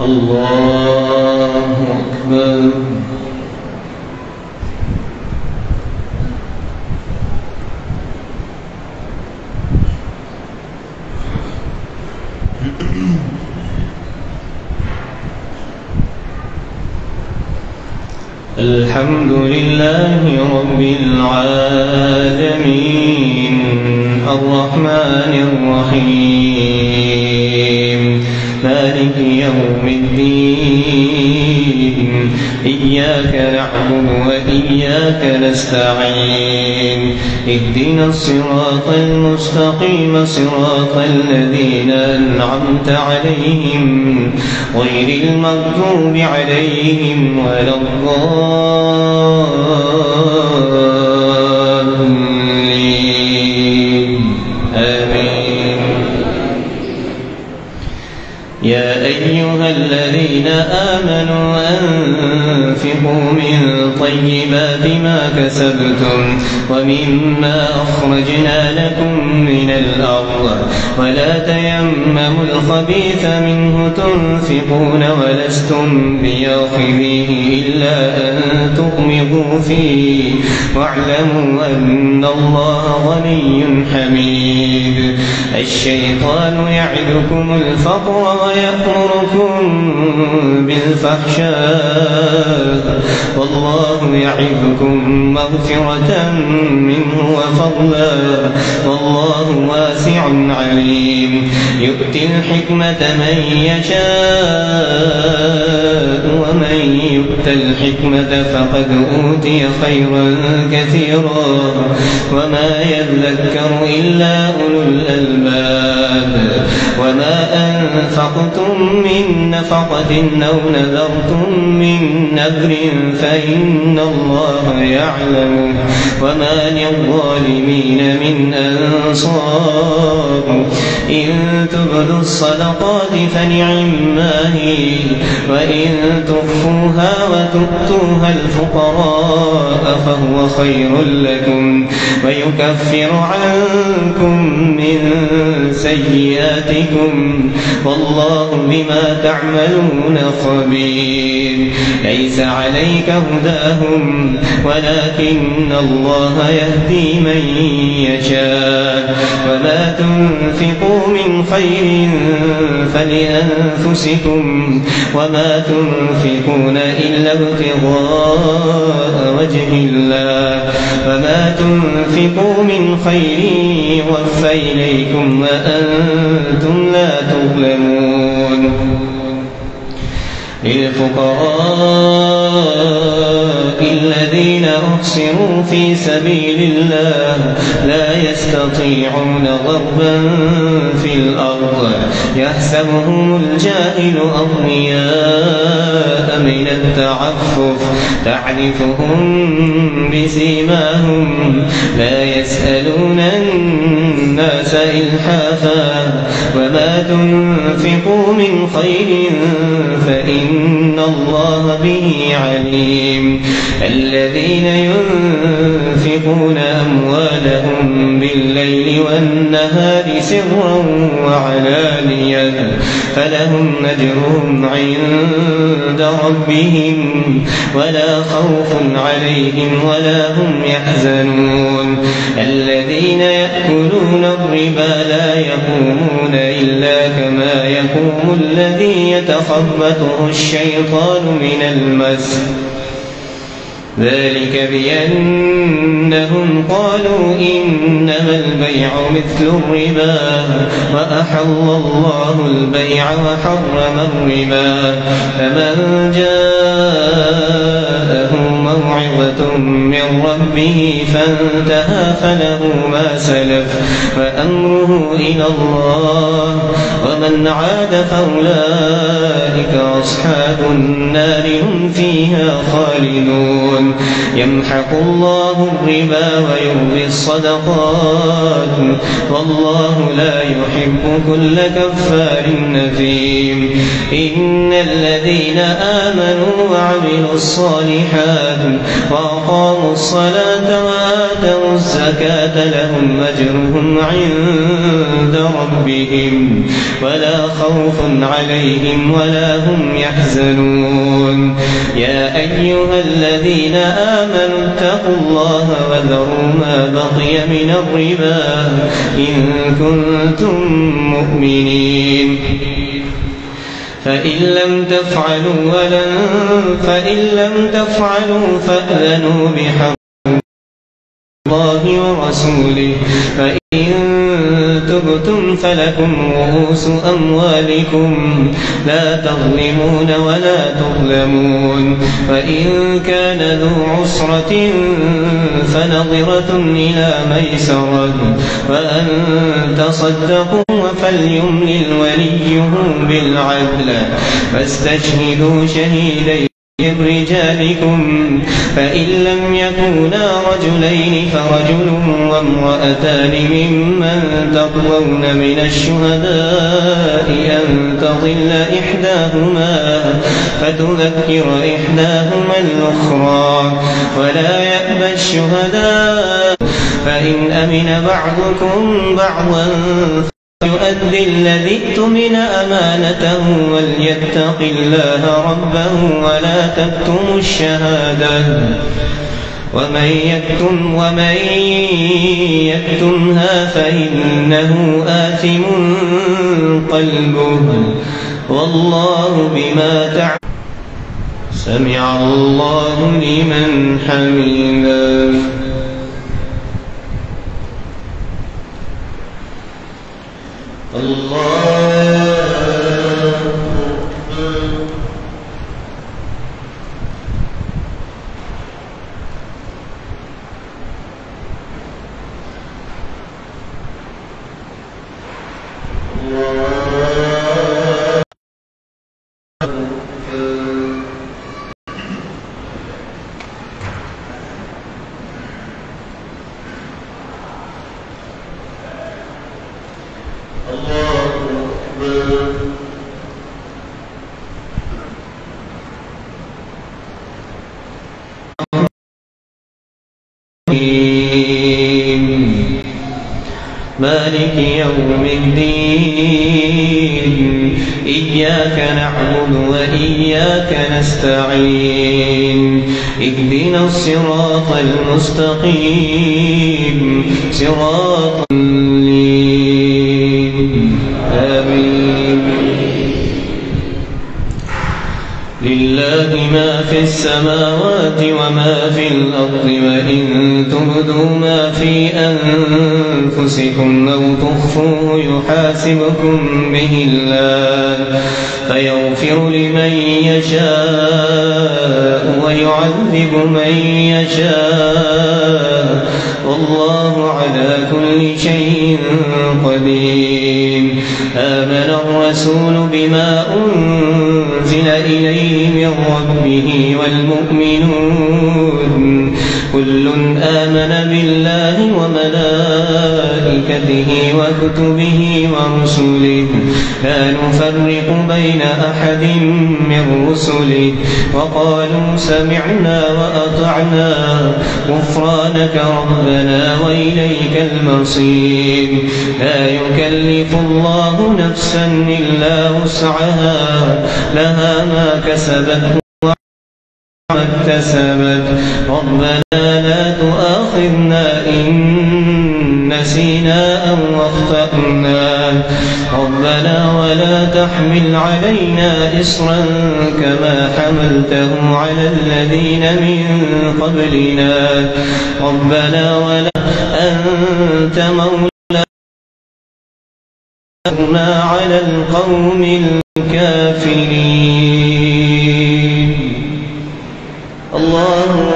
الله أكبر. الحمد لله رب العالمين الرحمن الرحيم مالك يوم الدين إياك نعبد وإياك نستعين اهدنا الصراط المستقيم صراط الذين أنعمت عليهم غير المغضوب عليهم ولا الضالين آمين. يا أيها الذين آمنوا أنفقوا من طيبات ما كسبتم ومما أخرجنا لكم من الأرض ولا تيمموا الخبيث منه تنفقون ولستم بآخذيه إلا أن تغمضوا فيه واعلموا أن الله غني حميد. الشيطان يعدكم الفقر ويأمركم بالفحشاء والله يعظكم مغفرة منه وفضلا والله واسع عليم. يؤتي الحكمة من يشاء ومن يؤت الحكمة فقد أوتي خيرا كثيرا وما يذكر إلا أولو الألباب. وما أنفقتم من نفقة أو نذرتم من نذر فإن الله يعلم وما للظالمين من أنصار. إن تبدوا الصدقات فنعما هي وإن تخفوها وتؤتوها الفقراء فهو خير لكم ويكفر عنكم من سيئاتكم والله بما تعملون خبير. ليس عليك هداهم ولكن الله يهدي من يشاء وما تنفقوا من خير فلأنفسكم وما تنفقون إلا ابتغاء وجه الله وما تنفقوا من خير يوفى إليكم وأنتم لا تظلمون. للفقراء الذين أحصروا في سبيل الله لا يستطيعون ضربا في الأرض يحسبهم الجاهل أغنياء من التعفف تعرفهم بسيماهم لا يسألون الناس إلحافا وما تنفقوا من خير فإن الله به عليم. الذين ينفقون أموالهم بالليل والنهار سرا وعلانية فلهم أجرهم عند ربهم ولا خوف عليهم ولا هم يحزنون. الذين يأكلون الربا لا يقومون إلا كما يقوم الذي يتخبطه الشيطان من المس ذلك بأنهم قالوا إنما البيع مثل الربا وأحل الله البيع وحرم الربا. فمن جاءه موعظة من ربه فانتهى فله ما سلف وأمره إلى الله ومن عاد فأولئك أصحاب النار هم فيها خالدون يمحق الله الربا ويربي الصدقات والله لا يحب كل كفار نثيم إن الذين آمنوا وعملوا الصالحات وأقاموا الصلاة وآتوا الزكاة لهم أجرهم عند ربهم ولا خوف عليهم ولا هم يحزنون يا أيها الذين آمنوا اتقوا الله وذروا ما بقي من الربا إن كنتم مؤمنين فإن لم تفعلوا فأذنوا بحرب الله ورسوله فإن تبتم فلكم رؤوس أموالكم لا تظلمون ولا تظلمون وإن كان ذو عسرة فنظرة إلى ميسرة وأن تصدقوا فليملل وليه بالعدل فاستشهدوا شهيدين من رجالكم فإن لم يكونا رجلين فرجل وامرأتان ممن ترضون من الشهداء أن تضل إحداهما فتذكر إحداهما الأخرى ولا يأبى الشهداء فإن أمن بعضكم بعضا يؤدي الذي اؤتمن أمانته وليتق الله ربه ولا تكتموا الشهادة ومن يكتمها فإنه آثم قلبه والله بما تعملون سمع الله لمن حمده الله مالك يوم الدين إياك نعبد وإياك نستعين اهدنا الصراط المستقيم صراط الذين آمين لله ما في السماوات وما في الأرض وإن تبدوا ما في أنفسكم أو تخفوه يحاسبكم به الله فيغفر لمن يشاء ويعذب من يشاء والله على كل شيء قدير آمن الرسول بما أنزل إليه من ربه والمؤمنون كل آمن بالله وملائكته وكتبه ورسله لا نفرق بين أحد من رسله وقالوا سمعنا وأطعنا غفرانك ربنا وإليك المصير لا يكلف الله نفسا إلا وسعها لها ما كسبت وما اكتسبت ربنا لا تؤاخذنا إن نسينا أو أخطأنا ربنا ولا تحمل علينا إصرا كما حملته على الذين من قبلنا ربنا ولا أنت مولانا على القوم الكافرين الله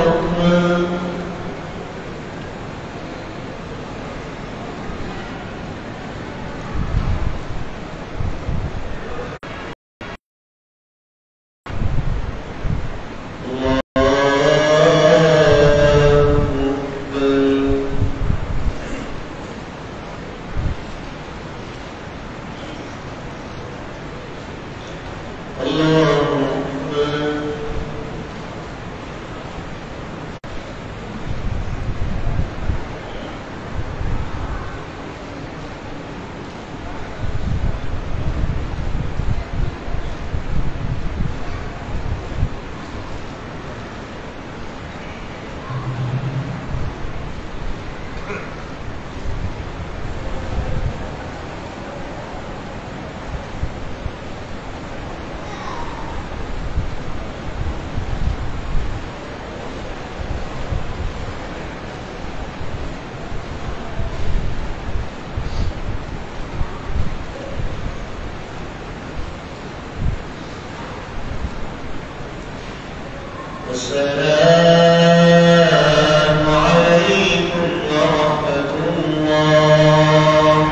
السلام عليكم ورحمة الله.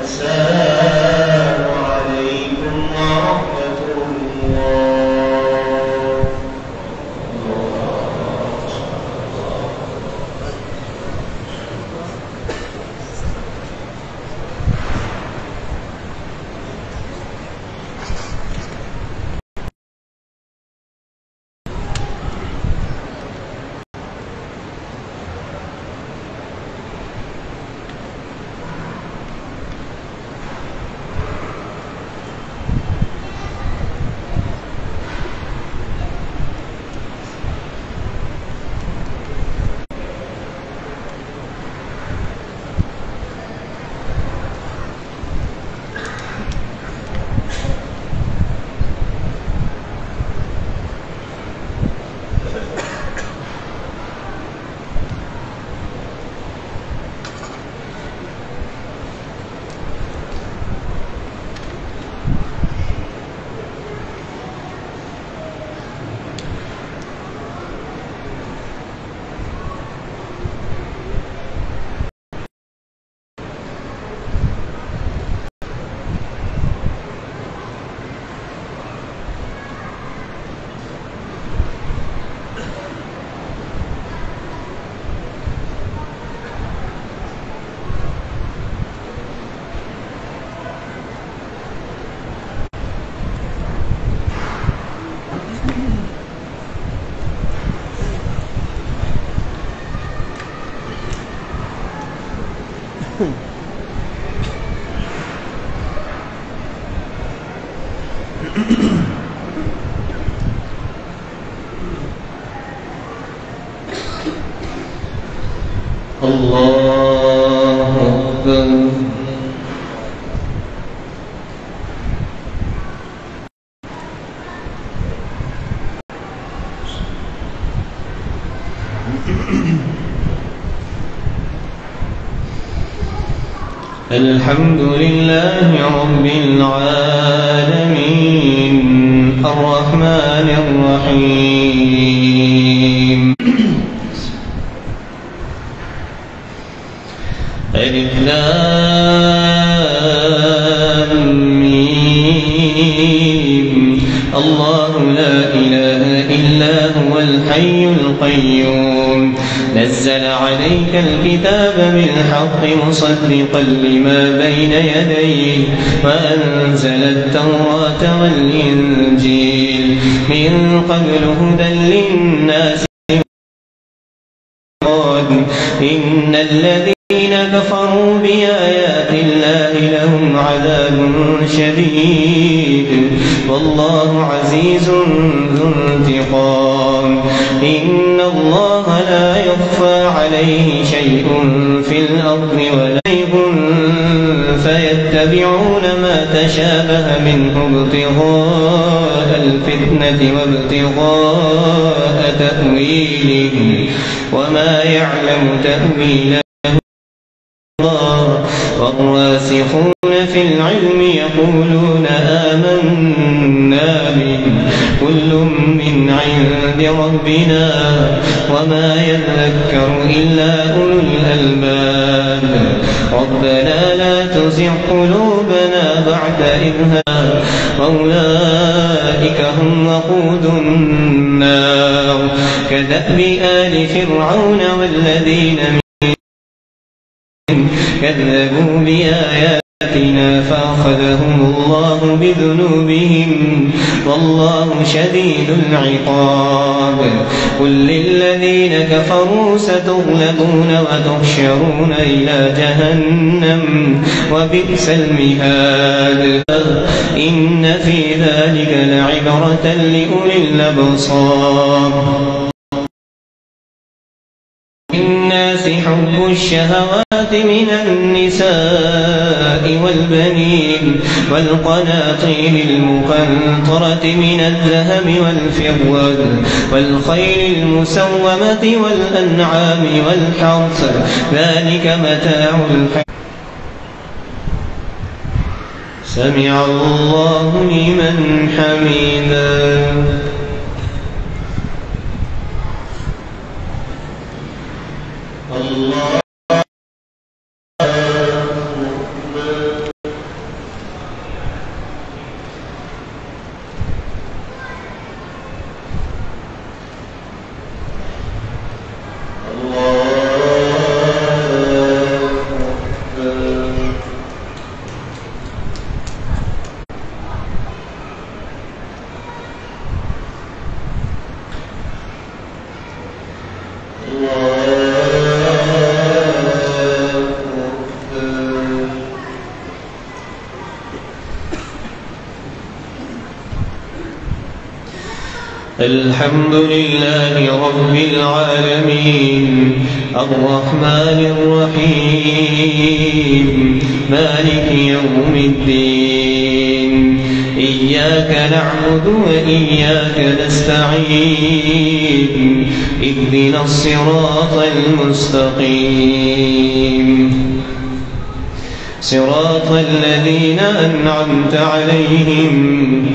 السلام عليكم ورحمة الله. الله أكبر. الحمد لله رب العالمين الرحمن الرحيم ألف لام ميم الله لا إله إلا هو الحي القيوم نزل عليك الكتاب بالحق مصدقا لما بين يديه وأنزل التوراة والإنجيل من قبل هدى للناس إن الذين كفروا بآيات الله لهم عذاب شديد والله عزيز ذو انتقام إن الله لا يخفى عليه شيء في الأرض ولا شيء فيتبعون ما تشابه منه ابتغاء الفتنة وابتغاء تأويله وما يعلم تأويله والراسخون في العلم يقولون آمنا به كل من عند ربنا وما يذكر إلا أولو الألباب ربنا لا تزغ قلوبنا بعد إذ هديتنا وأولئك هم وقود النار كدأب آل فرعون والذين كذبوا بآياتنا فأخذهم الله بذنوبهم والله شديد العقاب قل للذين كفروا ستغلبون وتحشرون إلى جهنم وبئس المهاد إن في ذلك لعبرة لأولي الأبصار الناس حب الشهوات من النساء والبنين والقناطير المقنطرة من الذهب والفضة والخيل المسومة والأنعام والحرث ذلك متاع الحياة سمع الله لمن حمده الحمد لله رب العالمين الرحمن الرحيم مالك يوم الدين إياك نعبد وإياك نستعين اهدنا الصراط المستقيم صراط الذين أنعمت عليهم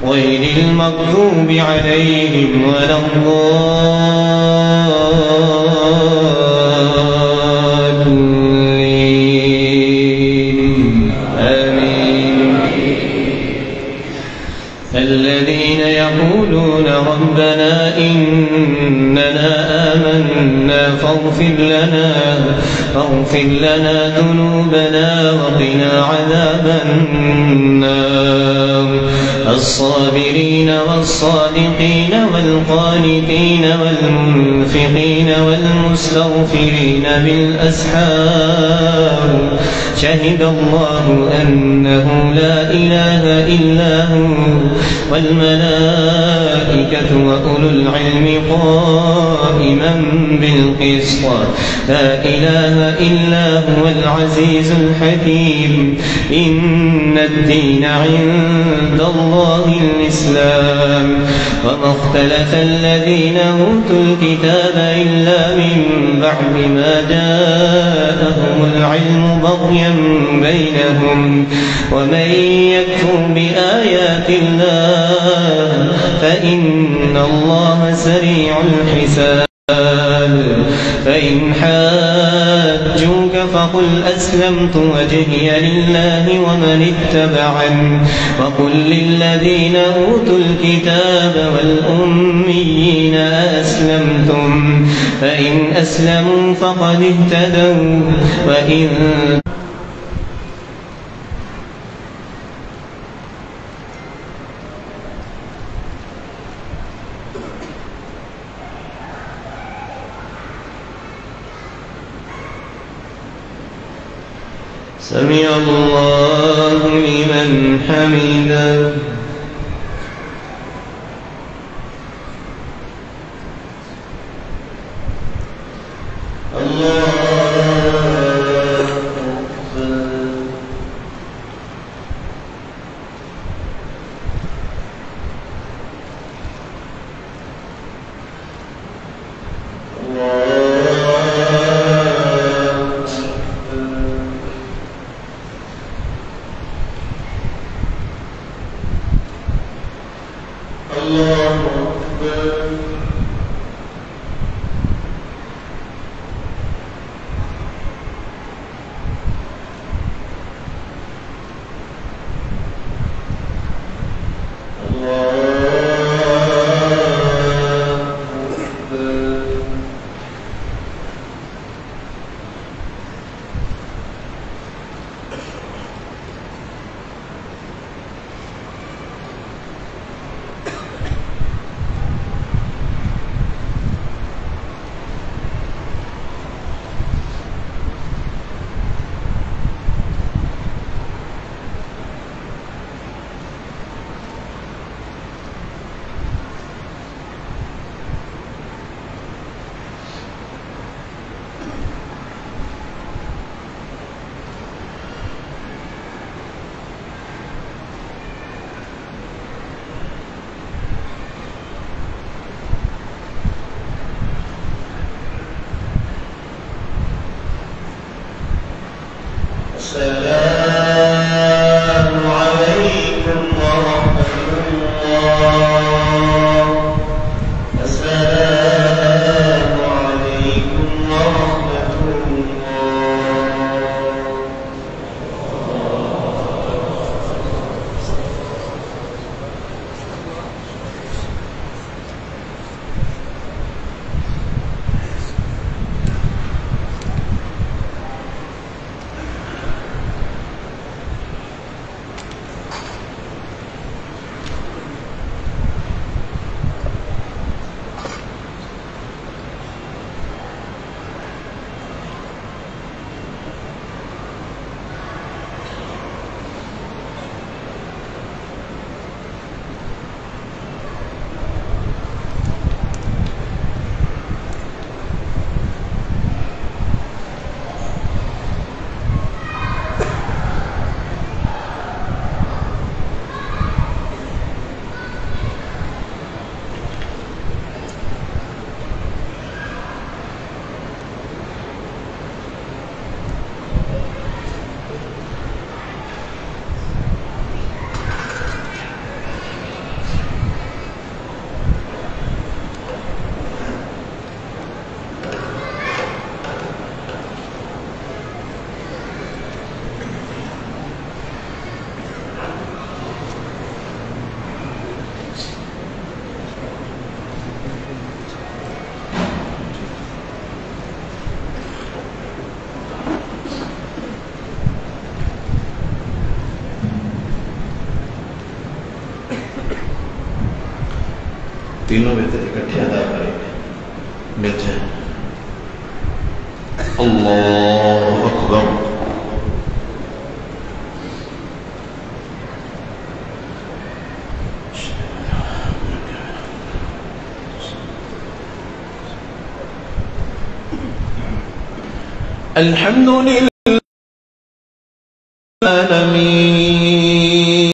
غير المغضوب عليهم ولا الضالين آمين. الذين يقولون ربنا إننا آمنا فاغفر لنا ذنوبنا وقنا عذاب النار الصابرين والصادقين والقانتين والمنفقين والمستغفرين بالأسحار شهد الله أنه لا إله إلا هو والملائكة وأولو العلم قائما بالقسط لا إله إلا هو العزيز الحكيم إن الدين عند الله الإسلام وما اختلف الذين أوتوا الكتاب إلا من بعد ما جاءهم العلم بغيا بينهم ومن يكفر بآيات الله فإن الله سريع الحساب فإن حاجوك فقل أسلمت وجهي لله ومن اتبعني وقل للذين أوتوا الكتاب والأميين أسلمتم فإن أسلموا فقد اهتدوا وإن سمع الله لمن حمده तीनों बेहतर इकट्ठे अदा करेंगे। मिल जाए। अल्लाहु अकबर। अल्हम्दुलिल्लाह आलमीन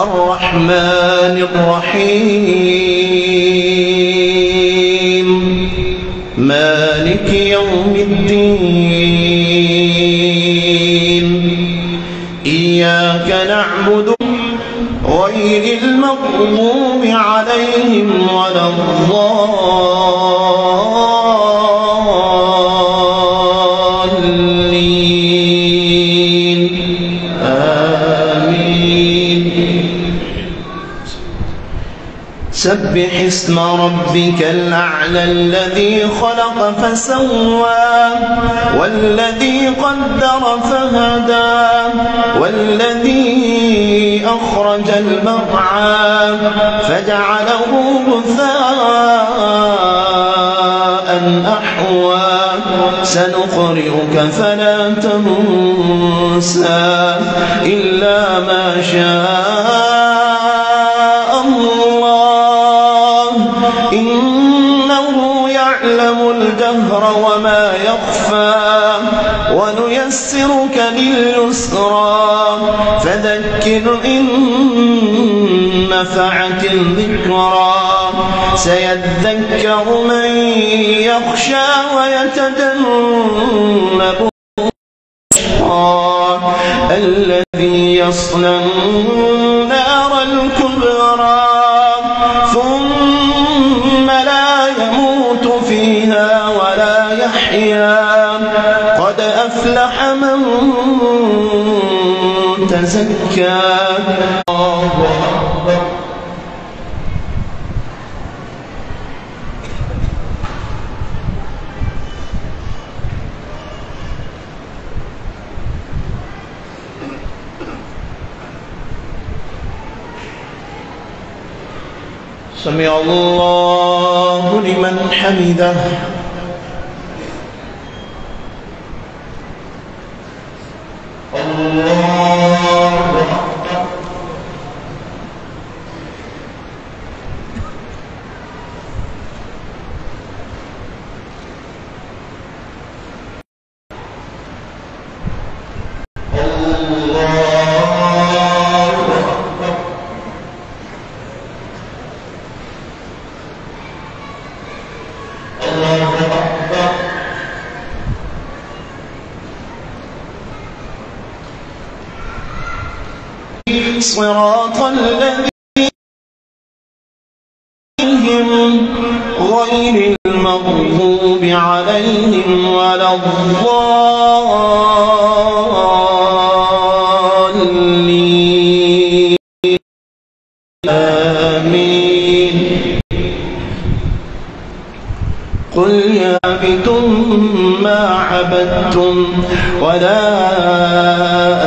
अर्रहमानिर रहीम मालिकि यौमिद्दीन इय्याका नअबुदु गैरिल मग़्दूबि अलैहिम वलद्दाल्लीन आमीन। सब्बिह इस्म रब्बिकल अअला الذي خلق فسوى والذي قدر فهدى والذي أخرج المرعى فجعله غثاء أحوى سنقرئك فلا تنسى إلا ما شاء الله إنه يعلم الجهر وما يخفى ونيسرك لليسرى فذكر إن نفعت الذكرى سيذكر من يخشى ويتجنبها الذي يصلى النار الكبرى ثم لا يموت فيها ولا يحيا قد أفلح من تزكى. سمع الله لمن حمده. صراط الذين غير المغضوب عليهم ولا الضالين آمين. قل يا أبتم ما عبدتم ولا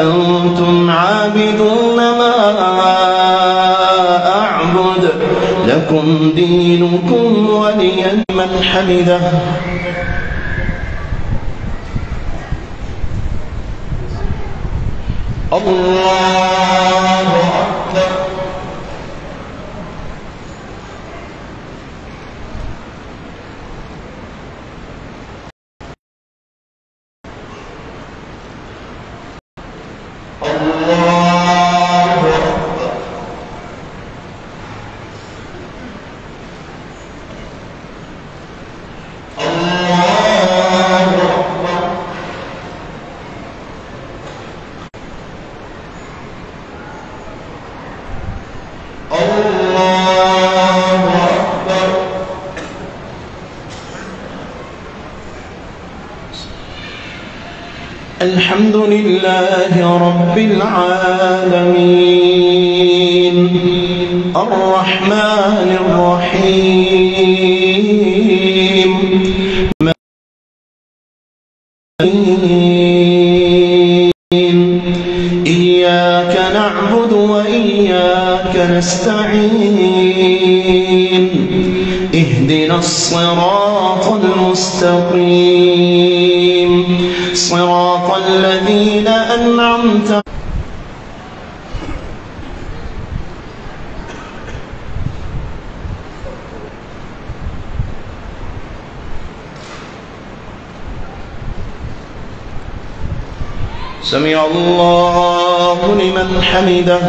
أنتم عابدون ما أعبد لكم دينكم ولي من حمده. الله أكبر. الحمد لله رب العالمين الرحمن الرحيم إياك نعبد وإياك نستعين اهدنا الصراط المستقيم صراط الذين أنعمت. سمع الله لمن حمده.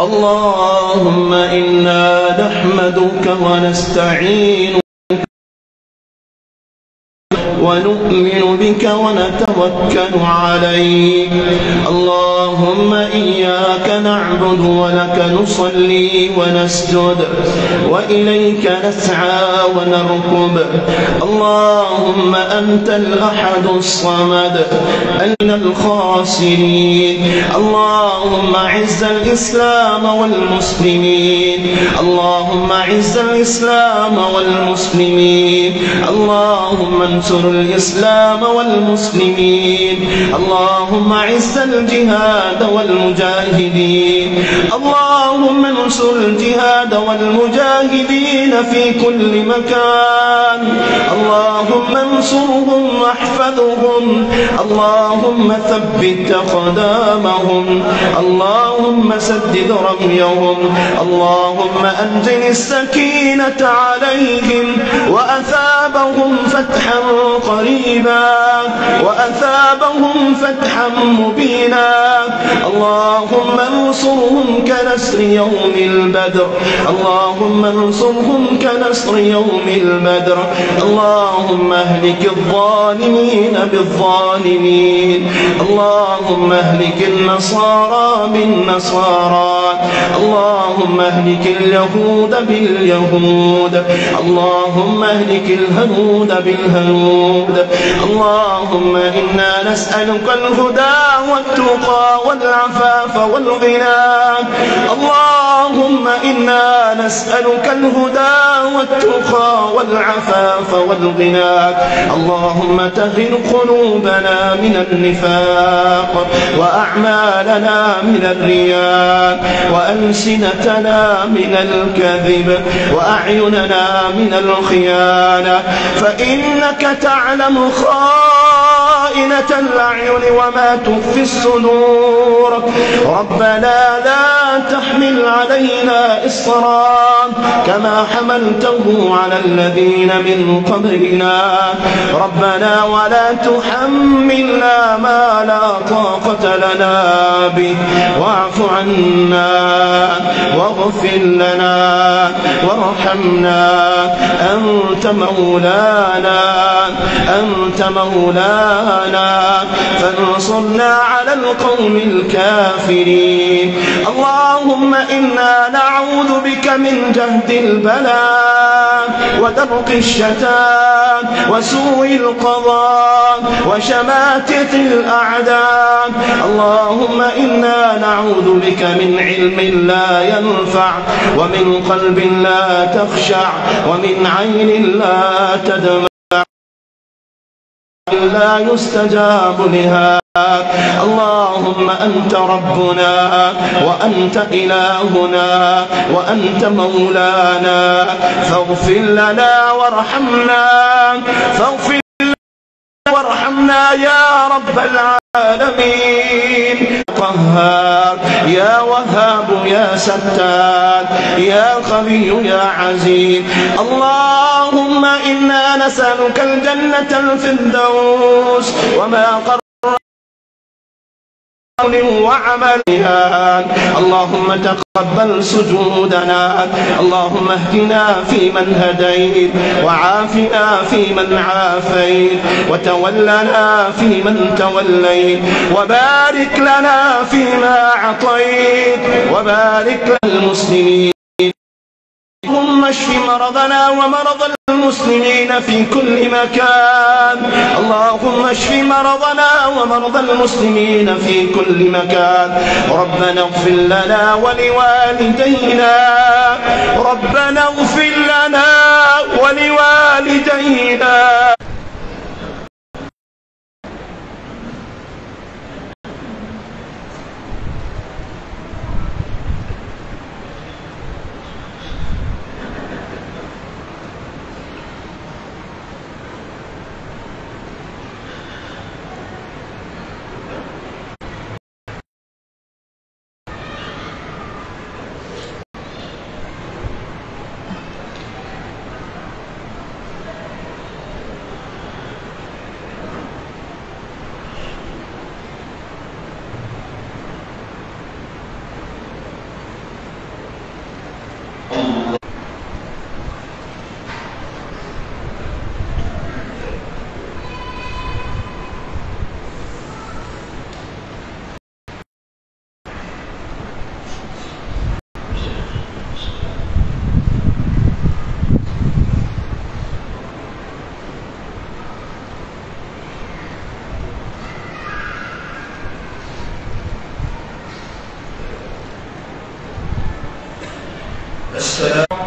اللهم إنا نحمدك ونستعينك ونؤمن بك ونتوكل عليك. اللهم إياك نعبد ولك نصلي ونسجد وإليك نسعى ونركب. اللهم أنت الأحد الصمد أن الخاسرين. اللهم أعز الإسلام والمسلمين. اللهم أعز الإسلام والمسلمين. اللهم انصر الإسلام والمسلمين. اللهم أعز الجهاد والمجاهدين. اللهم انصر الجهاد والمجاهدين في كل مكان. اللهم انصرهم واحفظهم. اللهم ثبت أقدامهم. اللهم سدد رميهم. اللهم أنزل السكينة عليهم وأثابهم فتحا قريبا وأثابهم فتحا مبينا. اللهم انصرهم كنصر يوم البدر. اللهم انصرهم كنصر يوم البدر. اللهم اهلك الظالمين بالظالمين. اللهم اهلك النصارى بالنصارى. اللهم اهلك اليهود باليهود. اللهم اهلك الهنود بالهنود. اللهم إنا نسألك الهدى والتقى والعفاف والغنى. اللهم إنا نسألك الهدى والتقى والعفاف والغنى. اللهم طهر قلوبنا من النفاق وأعمالنا من الرياء وألسنتنا من الكذب وأعيننا من الخيانة فإنك تعلم خائنة الأعين وما تخفي الصدور. ربنا لا تحمل علينا إصرا كما حملته على الذين من قبلنا. ربنا ولا تحملنا ما لا طاقة لنا به واعف عنا واغفر لنا وارحمنا. أنت مولانا فانصرنا على القوم الكافرين. اللهم إنا نعوذ بك من جهد البلاء ودرك الشتات وسوء القضاء وشماتة الأعداء. اللهم إنا نعوذ بك من علم لا ينفع ومن قلب لا تخشع ومن عين لا تدمع لا يستجاب لها. اللهم أنت ربنا وأنت إلهنا وأنت مولانا فاغفر لنا وارحمنا يا رب العالمين. قهار يا وهاب يا ستار يا قوي يا عزيز. اللهم إنا نسألك الجنة الفردوس وما قرب وعملها. اللهم تقبل سجودنا. اللهم اهدنا فيمن هديت وعافنا فيمن عافيت وتولنا فيمن توليت وبارك لنا فيما أعطيت وبارك للمسلمين. اللهم اشف مرضنا ومرضى المسلمين في كل مكان. اللهم اشف مرضنا ومرضى المسلمين في كل مكان. ربنا اغفر لنا ولوالدينا. ربنا اغفر لنا ولوالدينا. السلام